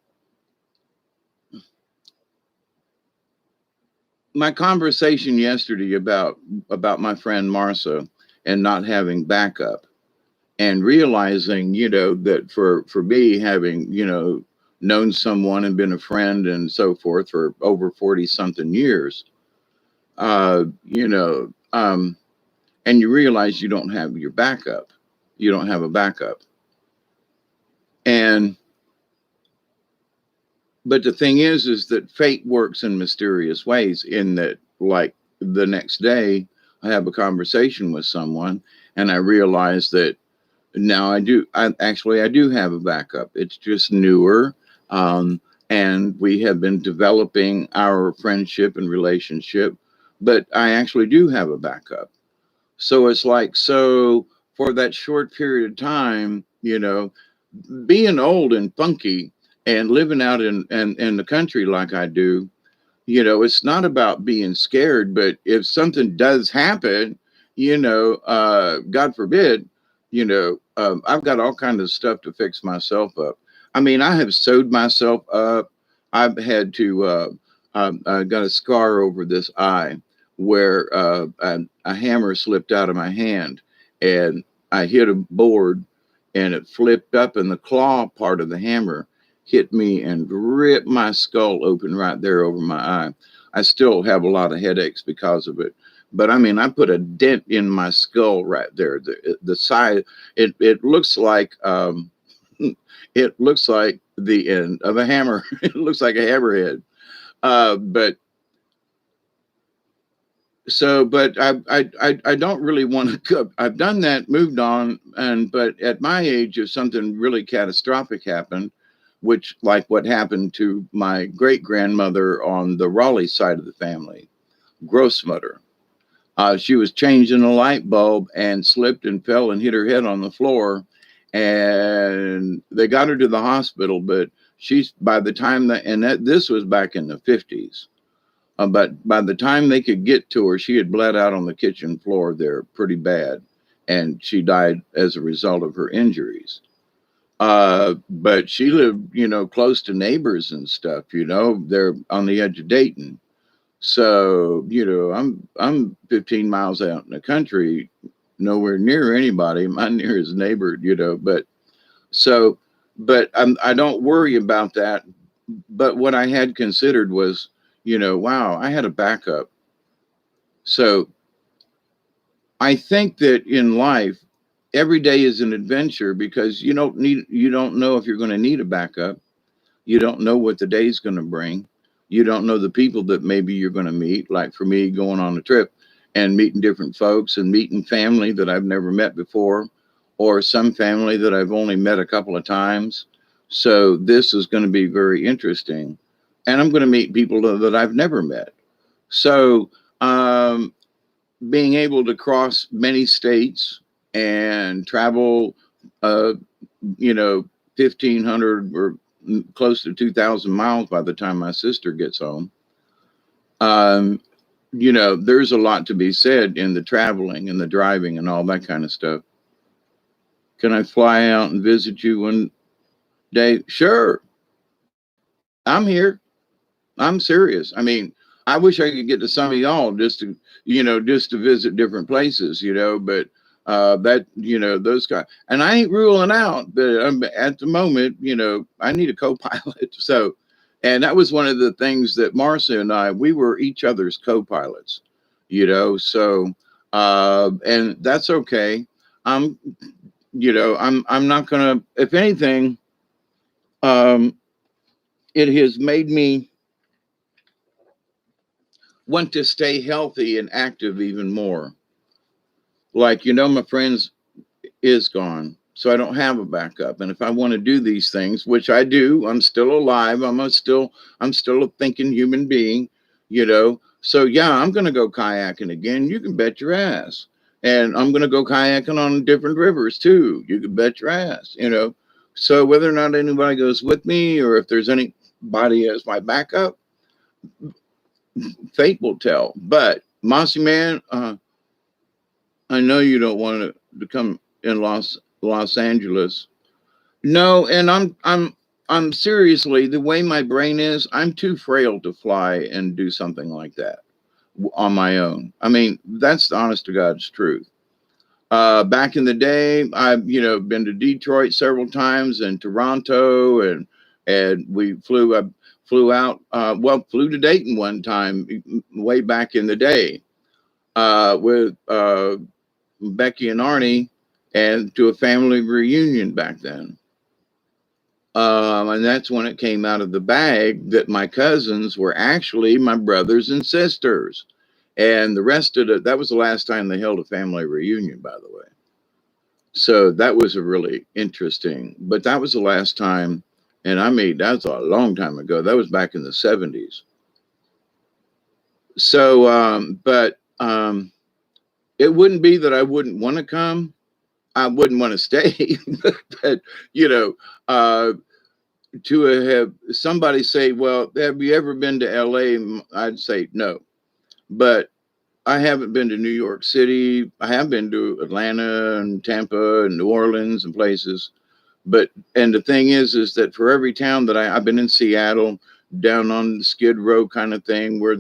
my conversation yesterday about my friend Marcia and not having backup and realizing, that for me having, known someone and been a friend and so forth for over 40 something years, uh, you know, um, and you realize you don't have your backup. You don't have a backup. And but the thing is that fate works in mysterious ways in that, like, the next day I have a conversation with someone and I realize that now I do have a backup. It's just newer. Um, and we have been developing our friendship and relationship, but I actually do have a backup. So it's like, so for that short period of time, being old and funky and living out in the country like I do, it's not about being scared, but if something does happen, God forbid, I've got all kinds of stuff to fix myself up. I mean, I have sewed myself up. I've had to, I got a scar over this eye where a hammer slipped out of my hand and I hit a board and it flipped up and the claw part of the hammer hit me and ripped my skull open right there over my eye. I still have a lot of headaches because of it. But I mean, I put a dent in my skull right there. The side, it looks like it looks like the end of a hammer. It looks like a hammerhead. But so, but I don't really want to. I've done that, moved on, and but at my age, if something really catastrophic happened, which like what happened to my great grandmother on the Raleigh side of the family, Grossmutter. She was changing a light bulb and slipped and fell and hit her head on the floor. And they got her to the hospital, but she's by the time that, and that this was back in the 50s. But by the time they could get to her, she had bled out on the kitchen floor there pretty bad. And she died as a result of her injuries. But she lived, close to neighbors and stuff, they're on the edge of Dayton. So, I'm 15 miles out in the country, nowhere near anybody. My nearest neighbor, but so, but I don't worry about that. But what I had considered was, wow, I had a backup. So I think that in life, every day is an adventure because you don't know if you're going to need a backup. You don't know what the day's going to bring. You don't know the people that maybe you're going to meet. Like for me, going on a trip and meeting different folks and meeting family that I've never met before, or some family that I've only met a couple of times. So this is going to be very interesting. And I'm going to meet people that I've never met. So um, being able to cross many states and travel, uh, 1,500 or close to 2,000 miles by the time my sister gets home. Um, there's a lot to be said in the traveling and the driving and all that kind of stuff. Can I fly out and visit you one day? Sure. I'm here. I'm serious. I mean, I wish I could get to some of y'all just to visit different places, but those guys, and I ain't ruling out that at the moment, I need a co-pilot. So, and that was one of the things that Marcia and we were each other's co-pilots, so, and that's okay. I'm, I'm not gonna, if anything, um, it has made me want to stay healthy and active even more. Like, my friends is gone, so I don't have a backup. And if I want to do these things, which I do, I'm still alive. I'm still a thinking human being, So yeah, I'm gonna go kayaking again. You can bet your ass. And I'm gonna go kayaking on different rivers too. You can bet your ass. So whether or not anybody goes with me or if there's anybody as my backup, fate will tell. But Mossy Man, I know you don't want to come in Los Angeles. No, and I'm seriously, the way my brain is, I'm too frail to fly and do something like that on my own. I mean, that's the honest to God's truth. Back in the day, I've been to Detroit several times and Toronto, and I flew out. Flew to Dayton one time way back in the day with Becky and Arnie, and to a family reunion back then. And that's when it came out of the bag that my cousins were actually my brothers and sisters. And the rest of it, that was the last time they held a family reunion, by the way. So that was a really interesting, but that was the last time. And that's a long time ago. That was back in the 70s. So, it wouldn't be that I wouldn't want to come. I wouldn't want to stay, but you know, uh, to have somebody say, "Well, have you ever been to LA?" I'd say no, but I haven't been to New York City. I have been to Atlanta and Tampa and New Orleans and places. But and the thing is that for every town that I've been in Seattle, down on the Skid Row kind of thing, where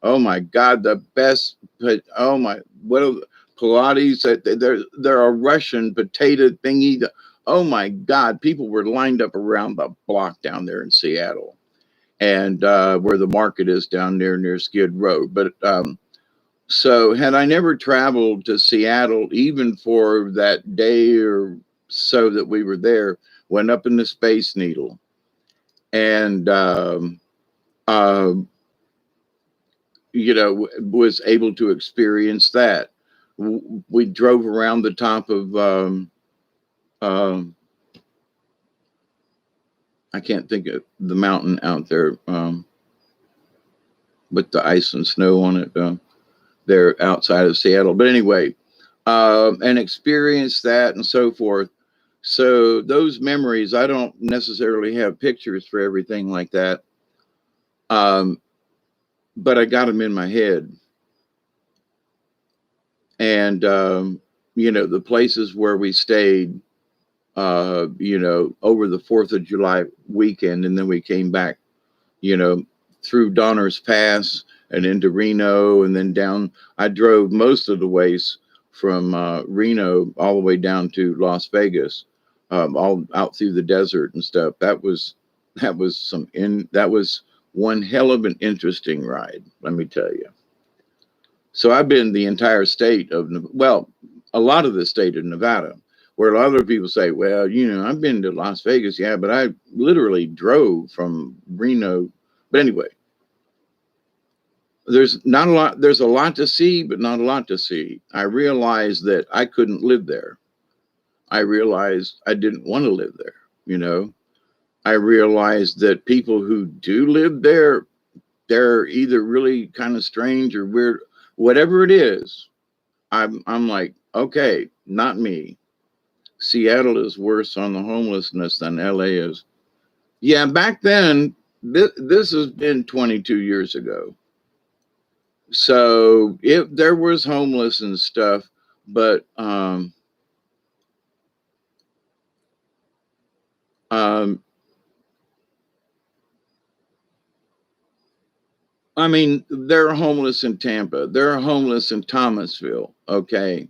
oh my God, the best, but oh my, what are Pilates? They're a Russian potato thingy. Oh my God, people were lined up around the block down there in Seattle, and where the market is down there near Skid Row. But so had I never traveled to Seattle, even for that day or so that we were there, went up in the Space Needle and, uh, was able to experience that. We drove around the top of, I can't think of the mountain out there with the ice and snow on it. There outside of Seattle. But anyway, and experience that and so forth. So those memories, I don't necessarily have pictures for everything like that. But I got them in my head. And, the places where we stayed, over the 4th of July weekend. And then we came back, through Donner's Pass and into Reno and then down. I drove most of the ways from Reno all the way down to Las Vegas, all out through the desert and stuff. That was one hell of an interesting ride, let me tell you. So I've been the entire state of, well, a lot of the state of Nevada, where a lot of people say, well, I've been to Las Vegas, yeah, but I literally drove from Reno. But anyway, there's a lot to see, but not a lot to see. I realized that I couldn't live there. I realized I didn't want to live there. You know, I realized that people who do live there, they're either really kind of strange or weird, whatever it is. I'm like, okay, not me. Seattle is worse on the homelessness than LA is. Yeah, back then, this has been 22 years ago. So there was homeless and stuff, but um, I mean, they're homeless in Tampa. They're homeless in Thomasville. Okay.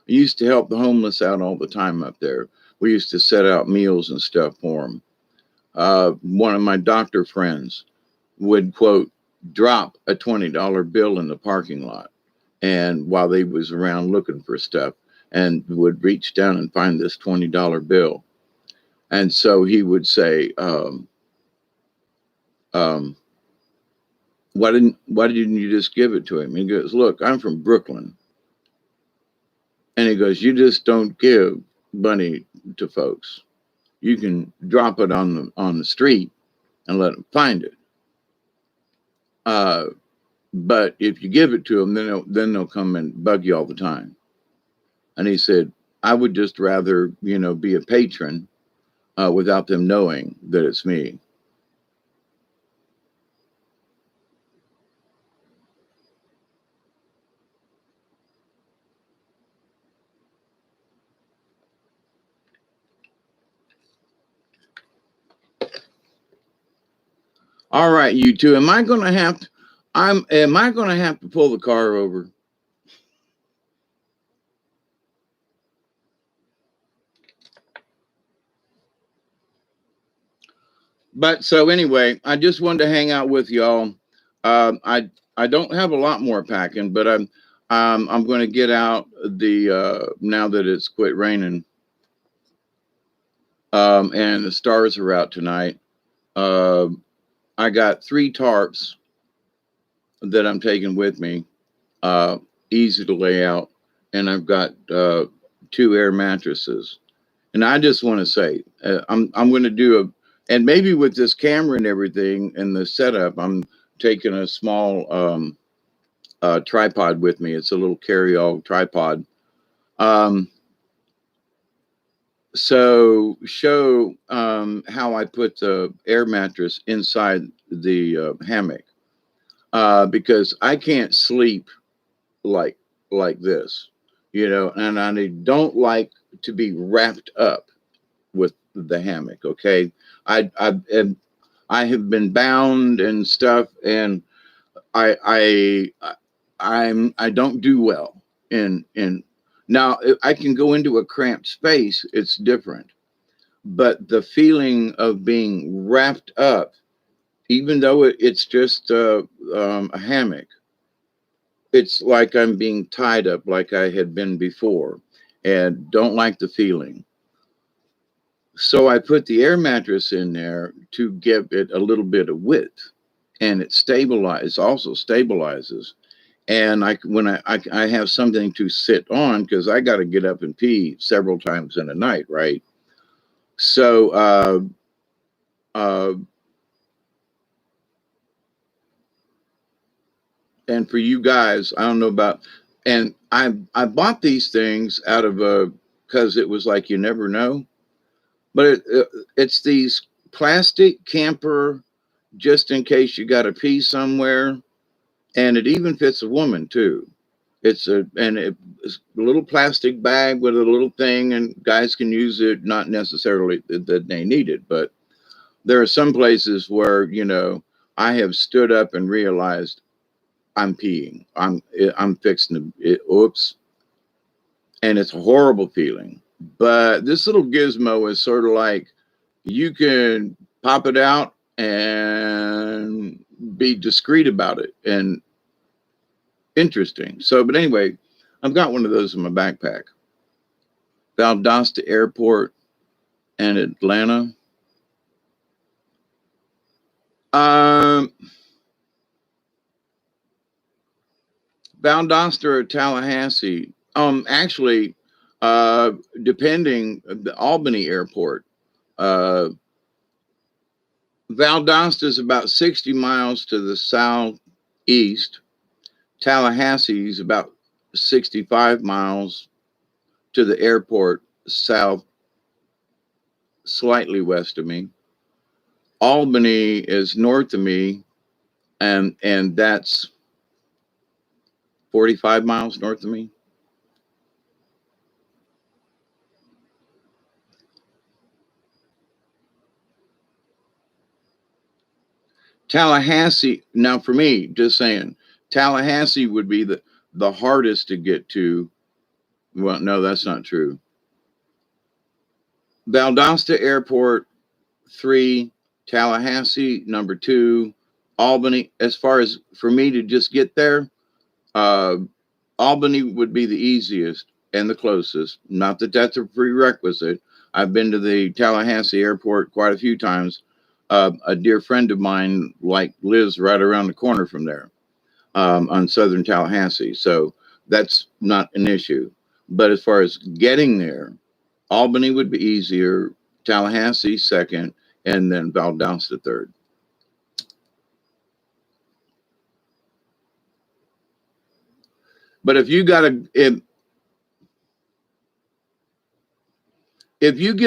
I used to help the homeless out all the time up there. We used to set out meals and stuff for them. One of my doctor friends would quote, drop a $20 bill in the parking lot. And while they was around looking for stuff and would reach down and find this $20 bill. And so he would say, um, why didn't you just give it to him? He goes, look, I'm from Brooklyn. And he goes, you just don't give money to folks. You can drop it on the street and let them find it. But if you give it to them, then they'll come and bug you all the time. And he said, I would just rather, be a patron without them knowing that it's me. All right, you two. Am I going to have to pull the car over? But so anyway, I just wanted to hang out with y'all. I don't have a lot more packing, but I'm going to get out the now that it's quit raining, and the stars are out tonight. Uh, I got 3 tarps that I'm taking with me, uh, easy to lay out, and I've got 2 air mattresses. And I just want to say, I'm going to do and maybe with this camera and everything and the setup, I'm taking a small tripod with me. It's a little carry-all tripod. Um, so show how I put the air mattress inside the hammock, because I can't sleep like this, and I don't like to be wrapped up with the hammock. Okay, I have been bound and stuff, and I don't do well in now. I can go into a cramped space. It's different, but the feeling of being wrapped up, even though it's just a hammock, it's like I'm being tied up like I had been before, and don't like the feeling. So I put the air mattress in there to give it a little bit of width, and it also stabilizes. And when I have something to sit on, because I got to get up and pee several times in a night, right? So uh, and for you guys, I don't know about, and I bought these things out of because it was like you never know, but it's these plastic camper, just in case you got to pee somewhere, and it even fits a woman too. It's a little plastic bag with a little thing, and guys can use it. Not necessarily that they need it, but there are some places where I have stood up and realized I'm peeing. I'm fixing to. Oops, and it's a horrible feeling. But this little gizmo is sort of like you can pop it out and be discreet about it and interesting. So, but anyway, I've got one of those in my backpack. Valdosta Airport and Atlanta. Um, Valdosta or Tallahassee. Actually, Depending the Albany airport. Uh, Valdosta is about 60 miles to the southeast. Tallahassee is about 65 miles to the airport south, slightly west of me. Albany is north of me, and that's 45 miles north of me. Tallahassee, now for me, just saying, Tallahassee would be the hardest to get to. Well, no, that's not true. Valdosta Airport, 3, Tallahassee, number 2, Albany. As far as for me to just get there, uh, Albany would be the easiest and the closest. Not that that's a prerequisite. I've been to the Tallahassee airport quite a few times. A dear friend of mine lives right around the corner from there, on southern Tallahassee. So that's not an issue. But as far as getting there, Albany would be easier, Tallahassee second, and then Valdosta third. But if you get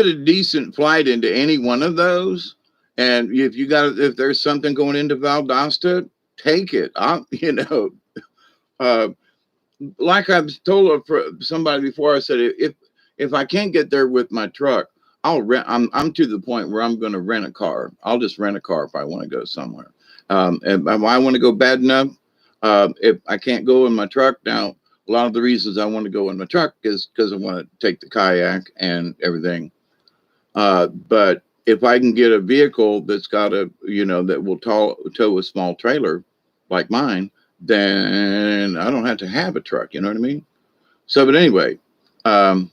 a decent flight into any one of those, and if there's something going into Valdosta, take it. Uh, like I've told somebody before, I said if I can't get there with my truck, I'll rent. I'm to the point where I'm going to rent a car. I'll just rent a car if I want to go somewhere. If I want to go bad enough, if I can't go in my truck now, a lot of the reasons I want to go in my truck is because I want to take the kayak and everything. But if I can get a vehicle that's got that will tow a small trailer like mine, then I don't have to have a truck. You know what I mean? So, but anyway, um,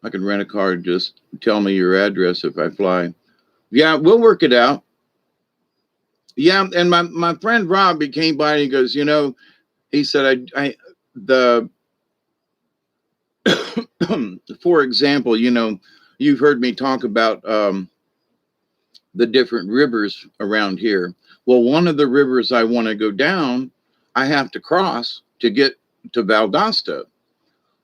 I can rent a car. Just tell me your address if I fly. Yeah, we'll work it out. Yeah, and my friend Rob, he came by and he goes, he said, I the for example, you've heard me talk about the different rivers around here. Well, one of the rivers I want to go down, I have to cross to get to Valdosta.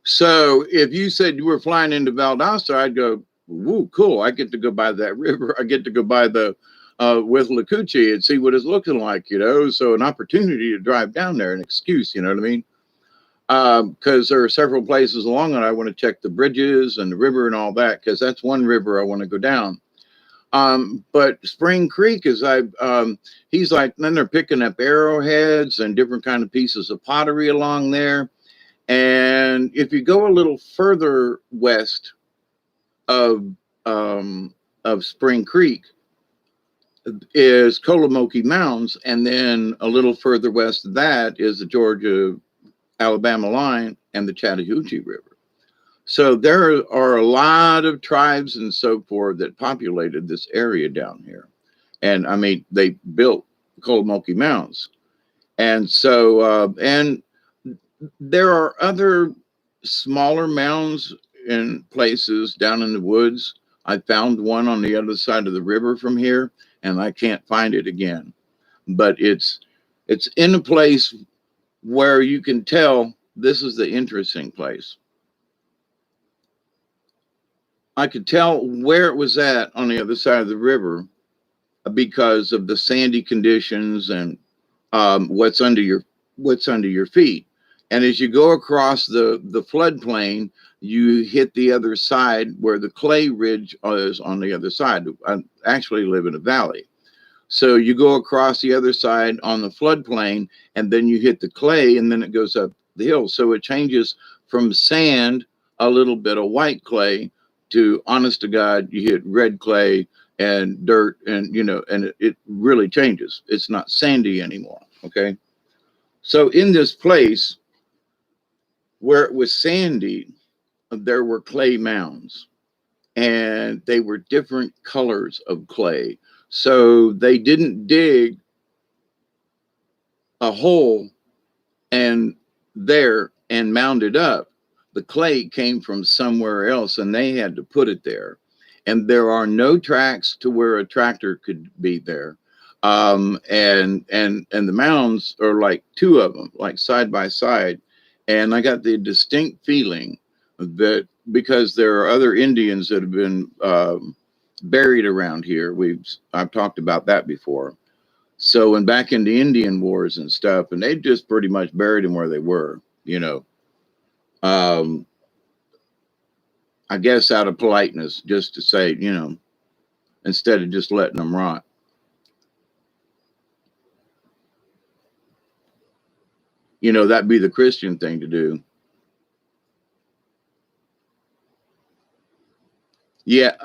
So if you said you were flying into Valdosta, I'd go, woo, cool. I get to go by that river. I get to go by the Withlacoochee and see what it's looking like, So an opportunity to drive down there, an excuse, you know what I mean? Because there are several places along it. I want to check the bridges and the river and all that, because that's one river I want to go down. But Spring Creek he's like, then they're picking up arrowheads and different kind of pieces of pottery along there. And if you go a little further west of Spring Creek is Collamoquie Mounds, and then a little further west of that is the Georgia-Alabama line and the Chattahoochee River. So there are a lot of tribes and so forth that populated this area down here. And I mean, they built Collamoquie Mounds. And so, and there are other smaller mounds in places down in the woods. I found one on the other side of the river from here, and I can't find it again. But it's in a place where you can tell this is the interesting place. I could tell where it was at on the other side of the river because of the sandy conditions and what's under your feet. And as you go across the floodplain, you hit the other side where the clay ridge is on the other side. I actually live in a valley. So you go across the other side on the floodplain, and then you hit the clay, and then it goes up the hill. So it changes from sand, a little bit of white clay, to honest to God, you hit red clay and dirt, and and it really changes. It's not sandy anymore. Okay. So in this place where it was sandy, there were clay mounds, and they were different colors of clay. So they didn't dig a hole and there and mounded up. The clay came from somewhere else and they had to put it there. And there are no tracks to where a tractor could be there. And the mounds are like two of them, like side by side. And I got the distinct feeling that because there are other Indians that have been buried around here, I've talked about that before. So when back in the Indian wars and stuff, and they just pretty much buried them where they were, you know. I guess out of politeness, just to say, you know, instead of just letting them rot. You know, that'd be the Christian thing to do. Yeah.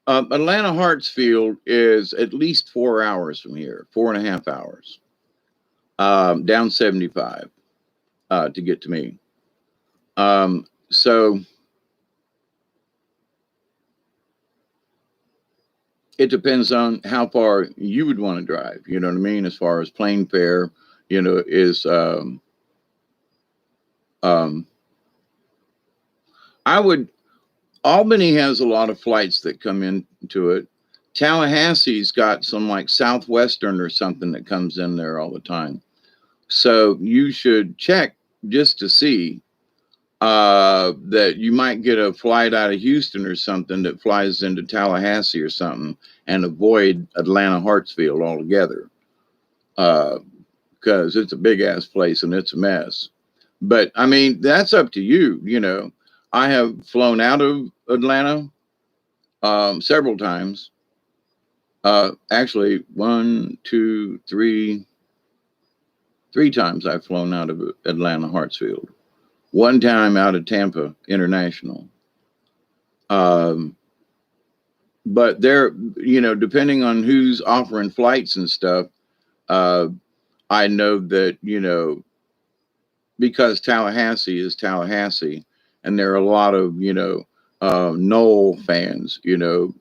Atlanta Hartsfield is at least 4 hours from here, 4.5 hours, down 75 to get to me. So it depends on how far you would want to drive. You know what I mean? As far as plane fare, you know, is Albany has a lot of flights that come into it. Tallahassee's got some like Southwestern or something that comes in there all the time. So you should check just to see that you might get a flight out of Houston or something that flies into Tallahassee or something and avoid Atlanta Hartsfield altogether. Because it's a big ass place and it's a mess. But I mean, that's up to you, you know. I have flown out of Atlanta several times. Actually, three times I've flown out of Atlanta Hartsfield. One time out of Tampa International. But there, you know, depending on who's offering flights and stuff, I know that, you know, because Tallahassee is Tallahassee, and there are a lot of, you know, Nole fans, you know,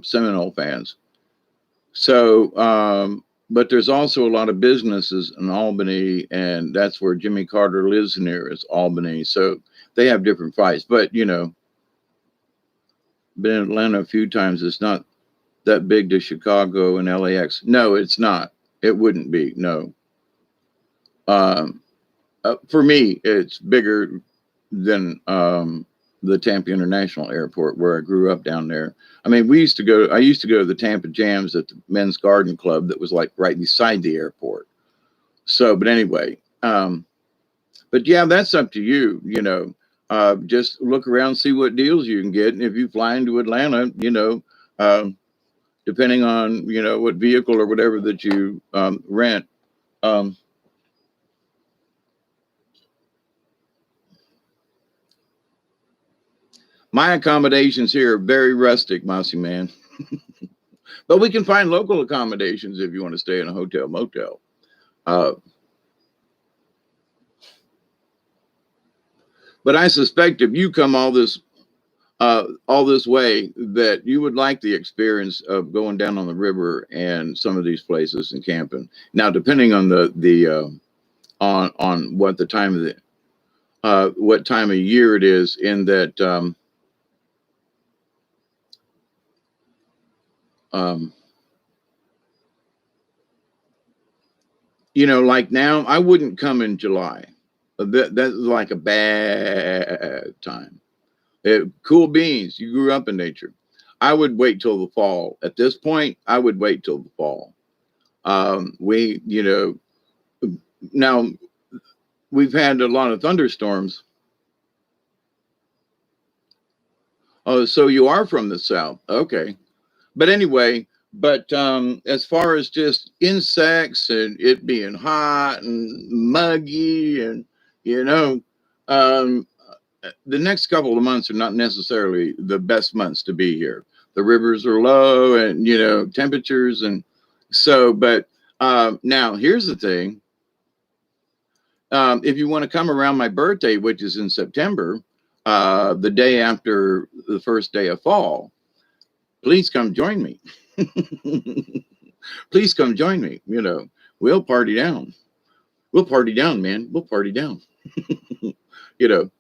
Seminole fans. So, but there's also a lot of businesses in Albany, and that's where Jimmy Carter lives near, is Albany. So they have different flights. But, you know, been in Atlanta a few times. It's not that big to Chicago and LAX. No, it's not. It wouldn't be. No. For me, it's bigger than the Tampa International Airport, where I grew up down there. I mean, I used to go to the Tampa Jams at the Men's Garden Club that was like right beside the airport. So, but anyway, but yeah, that's up to you, you know. Just look around, see what deals you can get. And if you fly into Atlanta, you know, depending on, you know, what vehicle or whatever that you rent, my accommodations here are very rustic, Mossy Man. But we can find local accommodations if you want to stay in a hotel, motel. But I suspect if you come all this way, that you would like the experience of going down on the river and some of these places and camping. Now, depending on on what the time of what time of year it is, in that you know, like now, I wouldn't come in July. That's like a bad time. Cool beans. You grew up in nature. I would wait till the fall. At this point, I would wait till the fall. You know, now we've had a lot of thunderstorms. Oh, so you are from the South. Okay. But anyway, but as far as just insects and it being hot and muggy and, you know, the next couple of months are not necessarily the best months to be here. The rivers are low and, you know, temperatures. And so, but now here's the thing. If you want to come around my birthday, which is in September, the day after the first day of fall, please come join me. Please come join me. We'll party down. We'll party down, man. We'll party down. you know,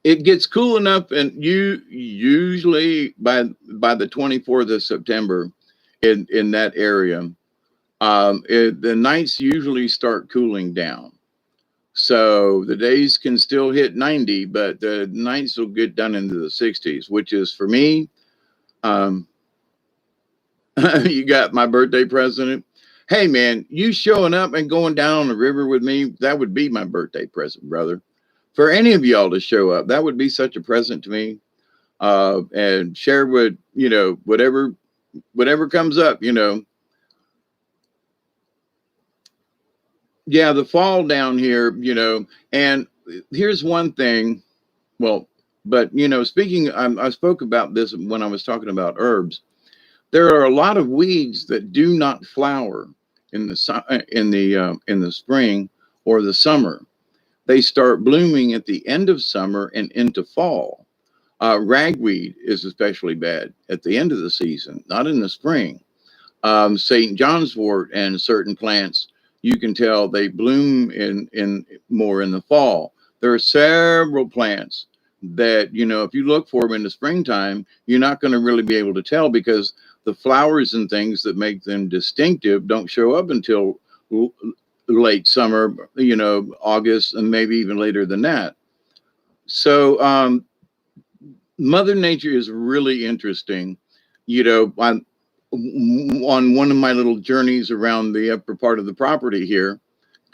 it gets cool enough, and you usually by the 24th of September in that area, the nights usually start cooling down. So the days can still hit 90, but the nights will get down into the 60s, which is for me. Um, you got my birthday present. Hey, man, you showing up and going down on the river with me, that would be my birthday present, brother. For any of y'all to show up, that would be such a present to me. And share with, whatever comes up, Yeah, the fall down here, and here's one thing. Well, but speaking, I spoke about this when I was talking about herbs. There are a lot of weeds that do not flower in the spring or the summer. They start blooming at the end of summer and into fall. Ragweed is especially bad at the end of the season, not in the spring. St. John's wort and certain plants, you can tell they bloom in more in the fall. There are several plants that, if you look for them in the springtime, you're not going to really be able to tell because the flowers and things that make them distinctive don't show up until late summer, August, and maybe even later than that. So Mother Nature is really interesting. On one of my little journeys around the upper part of the property here,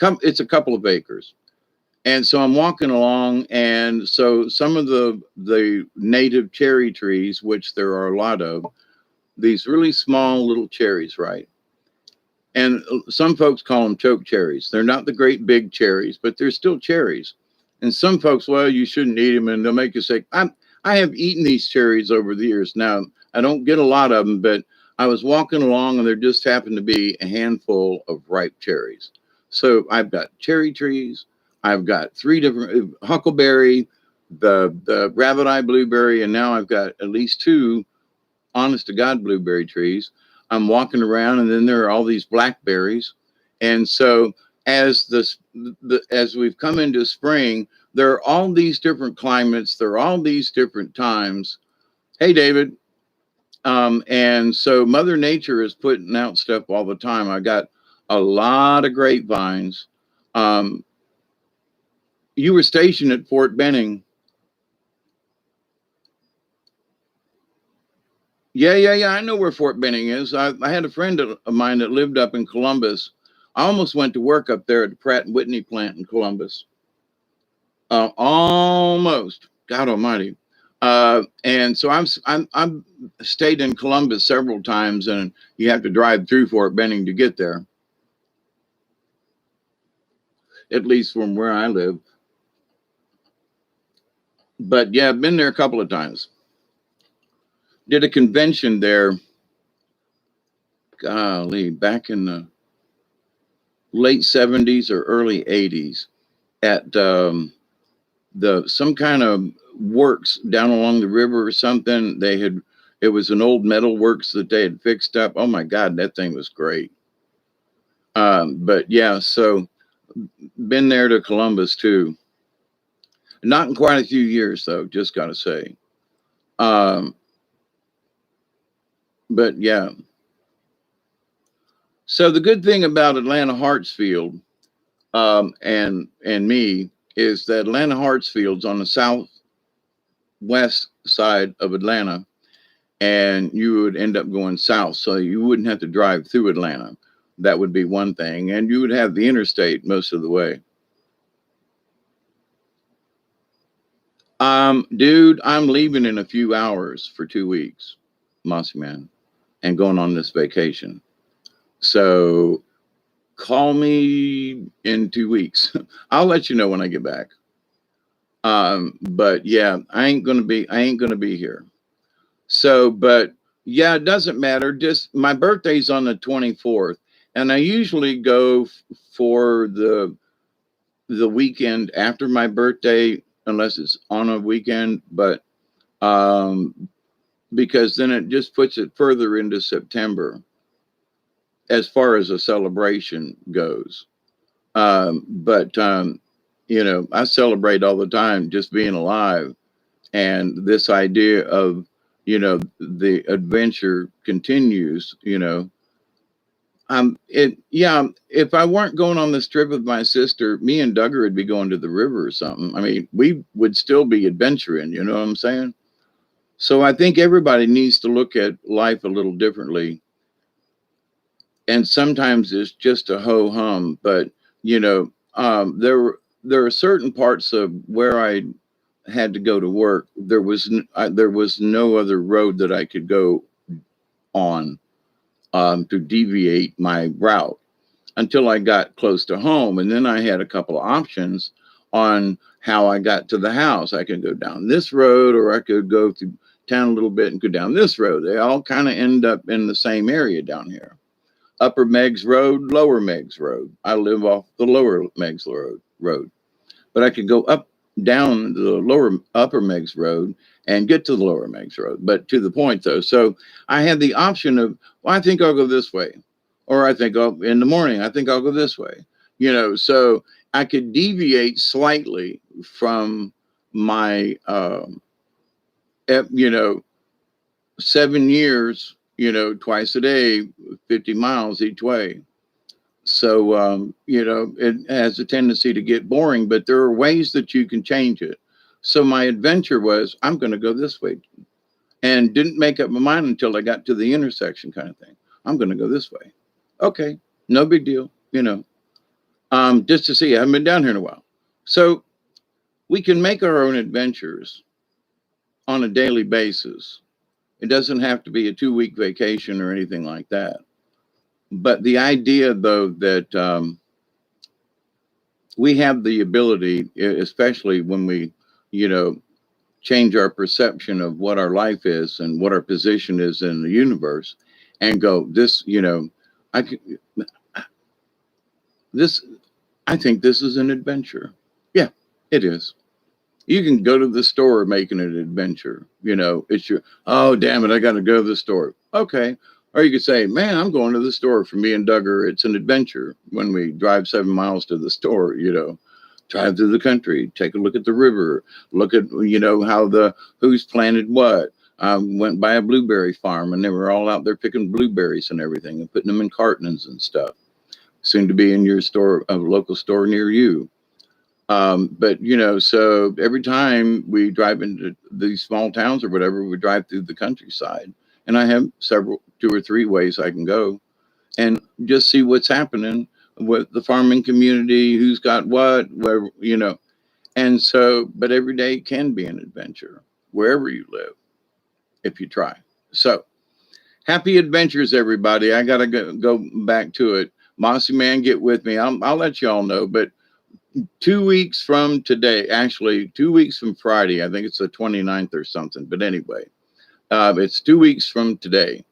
it's a couple of acres. And so I'm walking along, and so some of the native cherry trees, which there are a lot of, these really small little cherries, right? And some folks call them choke cherries. They're not the great big cherries, but they're still cherries. And some folks, well, you shouldn't eat them, and they'll make you sick. I have eaten these cherries over the years. Now, I don't get a lot of them, but I was walking along, and there just happened to be a handful of ripe cherries. So I've got cherry trees. I've got 3 different huckleberry, the rabbit eye blueberry, and now I've got at least 2 honest to God blueberry trees. I'm walking around, and then there are all these blackberries. And so as as we've come into spring, there are all these different climates. There are all these different times. Hey, David. And so Mother Nature is putting out stuff all the time. I got a lot of grapevines. You were stationed at Fort Benning. Yeah. I know where Fort Benning is. I had a friend of mine that lived up in Columbus. I almost went to work up there at the Pratt and Whitney plant in Columbus. Almost. God Almighty. And so I'm stayed in Columbus several times, and you have to drive through Fort Benning to get there. At least from where I live. But yeah, I've been there a couple of times. Did a convention there, golly, back in the late 70s or early 80s at some kind of works down along the river or something. It was an old metal works that they had fixed up. Oh my God, that thing was great. But yeah, so been there to Columbus too. Not in quite a few years though, just gotta say. But yeah. So the good thing about Atlanta Hartsfield and me is that Atlanta Hartsfield's on the southwest side of Atlanta, and you would end up going south, so you wouldn't have to drive through Atlanta. That would be one thing, and you would have the interstate most of the way. Dude, I'm leaving in a few hours for 2 weeks, Mossy Man, and going on this vacation. So call me in 2 weeks. I'll let you know when I get back. But yeah, I ain't gonna be here. So, but yeah, it doesn't matter. Just my birthday's on the 24th, and I usually go for the weekend after my birthday. unless it's on a weekend, but um, because then it just puts it further into September as far as a celebration goes. But you know, I celebrate all the time just being alive, and this idea of, you know, the adventure continues. You know, it yeah. If I weren't going on this trip with my sister, me and Duggar would be going to the river or something. I mean, we would still be adventuring. You know what I'm saying? So I think everybody needs to look at life a little differently, and sometimes it's just a ho hum. But you know, there are certain parts of where I had to go to work. There was no other road that I could go on to deviate my route until I got close to home, and then I had a couple of options on how I got to the house. I could go down this road, or I could go through town a little bit and go down this road. They all kind of end up in the same area down here. Upper Meigs Road, Lower Meigs Road. I live off the Lower Meigs Road, but I could go up, down the Upper Meigs Road and get to the Lower Meigs Road. But to the point though, so I had the option of, well, I think I'll go this way, or I think in the morning, I think I'll go this way. You know, so I could deviate slightly from my, you know, 7 years, you know, twice a day, 50 miles each way. So, you know, it has a tendency to get boring, but there are ways that you can change it. So my adventure was, I'm going to go this way, and didn't make up my mind until I got to the intersection kind of thing. I'm going to go this way. Okay. No big deal. You know, just to see, I haven't been down here in a while. So we can make our own adventures on a daily basis. It doesn't have to be a 2 week vacation or anything like that. But the idea, though, that we have the ability, especially when we, you know, change our perception of what our life is and what our position is in the universe, and go, this, you know, I could, this, I think this is an adventure. Yeah, it is. You can go to the store making it an adventure. You know, it's your, oh, damn it, I got to go to the store. Okay. Or you could say, man, I'm going to the store. For me and Duggar, it's an adventure when we drive 7 miles to the store, you know, drive through the country, take a look at the river, look at, you know, how who's planted what. I went by a blueberry farm, and they were all out there picking blueberries and everything and putting them in cartons and stuff. Soon to be in your store, a local store near you. But you know, so every time we drive into these small towns or whatever, we drive through the countryside, and I have two or three ways I can go and just see what's happening with the farming community, who's got what, where, you know. And so, but every day can be an adventure wherever you live if you try. So happy adventures, everybody. I got to go back to it. Mossy Man, get with me. I'll let you all know, but 2 weeks from today, actually 2 weeks from Friday, I think it's the 29th or something, but anyway, it's 2 weeks from today.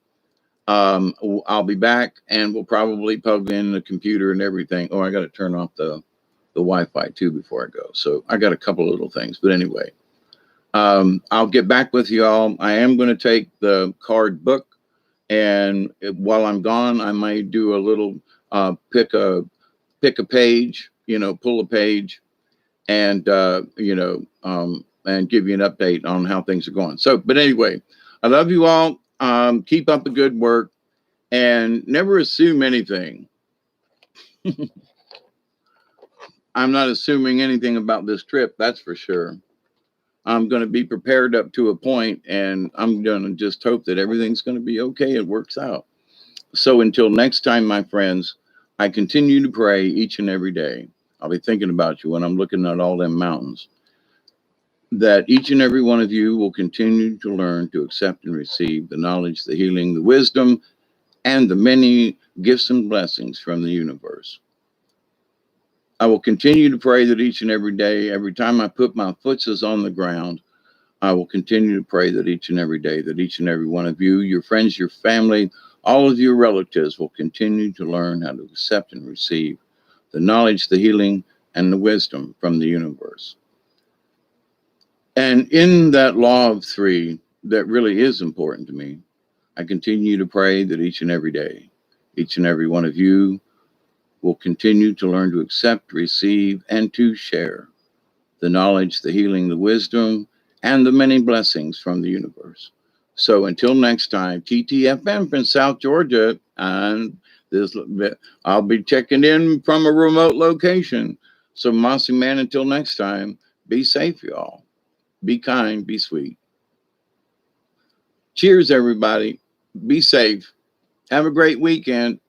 I'll be back, and we'll probably plug in the computer and everything. Oh, I got to turn off the Wi-Fi too before I go. So I got a couple of little things, but anyway, I'll get back with you all. I am going to take the card book, and while I'm gone, I might do a little pick a page, you know, pull a page, and you know, and give you an update on how things are going. So, but anyway, I love you all. Keep up the good work, and never assume anything. I'm not assuming anything about this trip, that's for sure. I'm going to be prepared up to a point, and I'm going to just hope that everything's going to be okay. It works out. So until next time, my friends, I continue to pray each and every day. I'll be thinking about you when I'm looking at all them mountains, that each and every one of you will continue to learn to accept and receive the knowledge, the healing, the wisdom, and the many gifts and blessings from the universe. I will continue to pray that each and every day, every time I put my footses on the ground, I will continue to pray that each and every day, that each and every one of you, your friends, your family, all of your relatives will continue to learn how to accept and receive the knowledge, the healing, and the wisdom from the universe. And in that law of three, that really is important to me, I continue to pray that each and every day, each and every one of you will continue to learn to accept, receive, and to share the knowledge, the healing, the wisdom, and the many blessings from the universe. So until next time, TTFM from South Georgia, and this I'll be checking in from a remote location. So Mossy Man, until next time, be safe, y'all. Be kind, be sweet. Cheers, everybody. Be safe. Have a great weekend.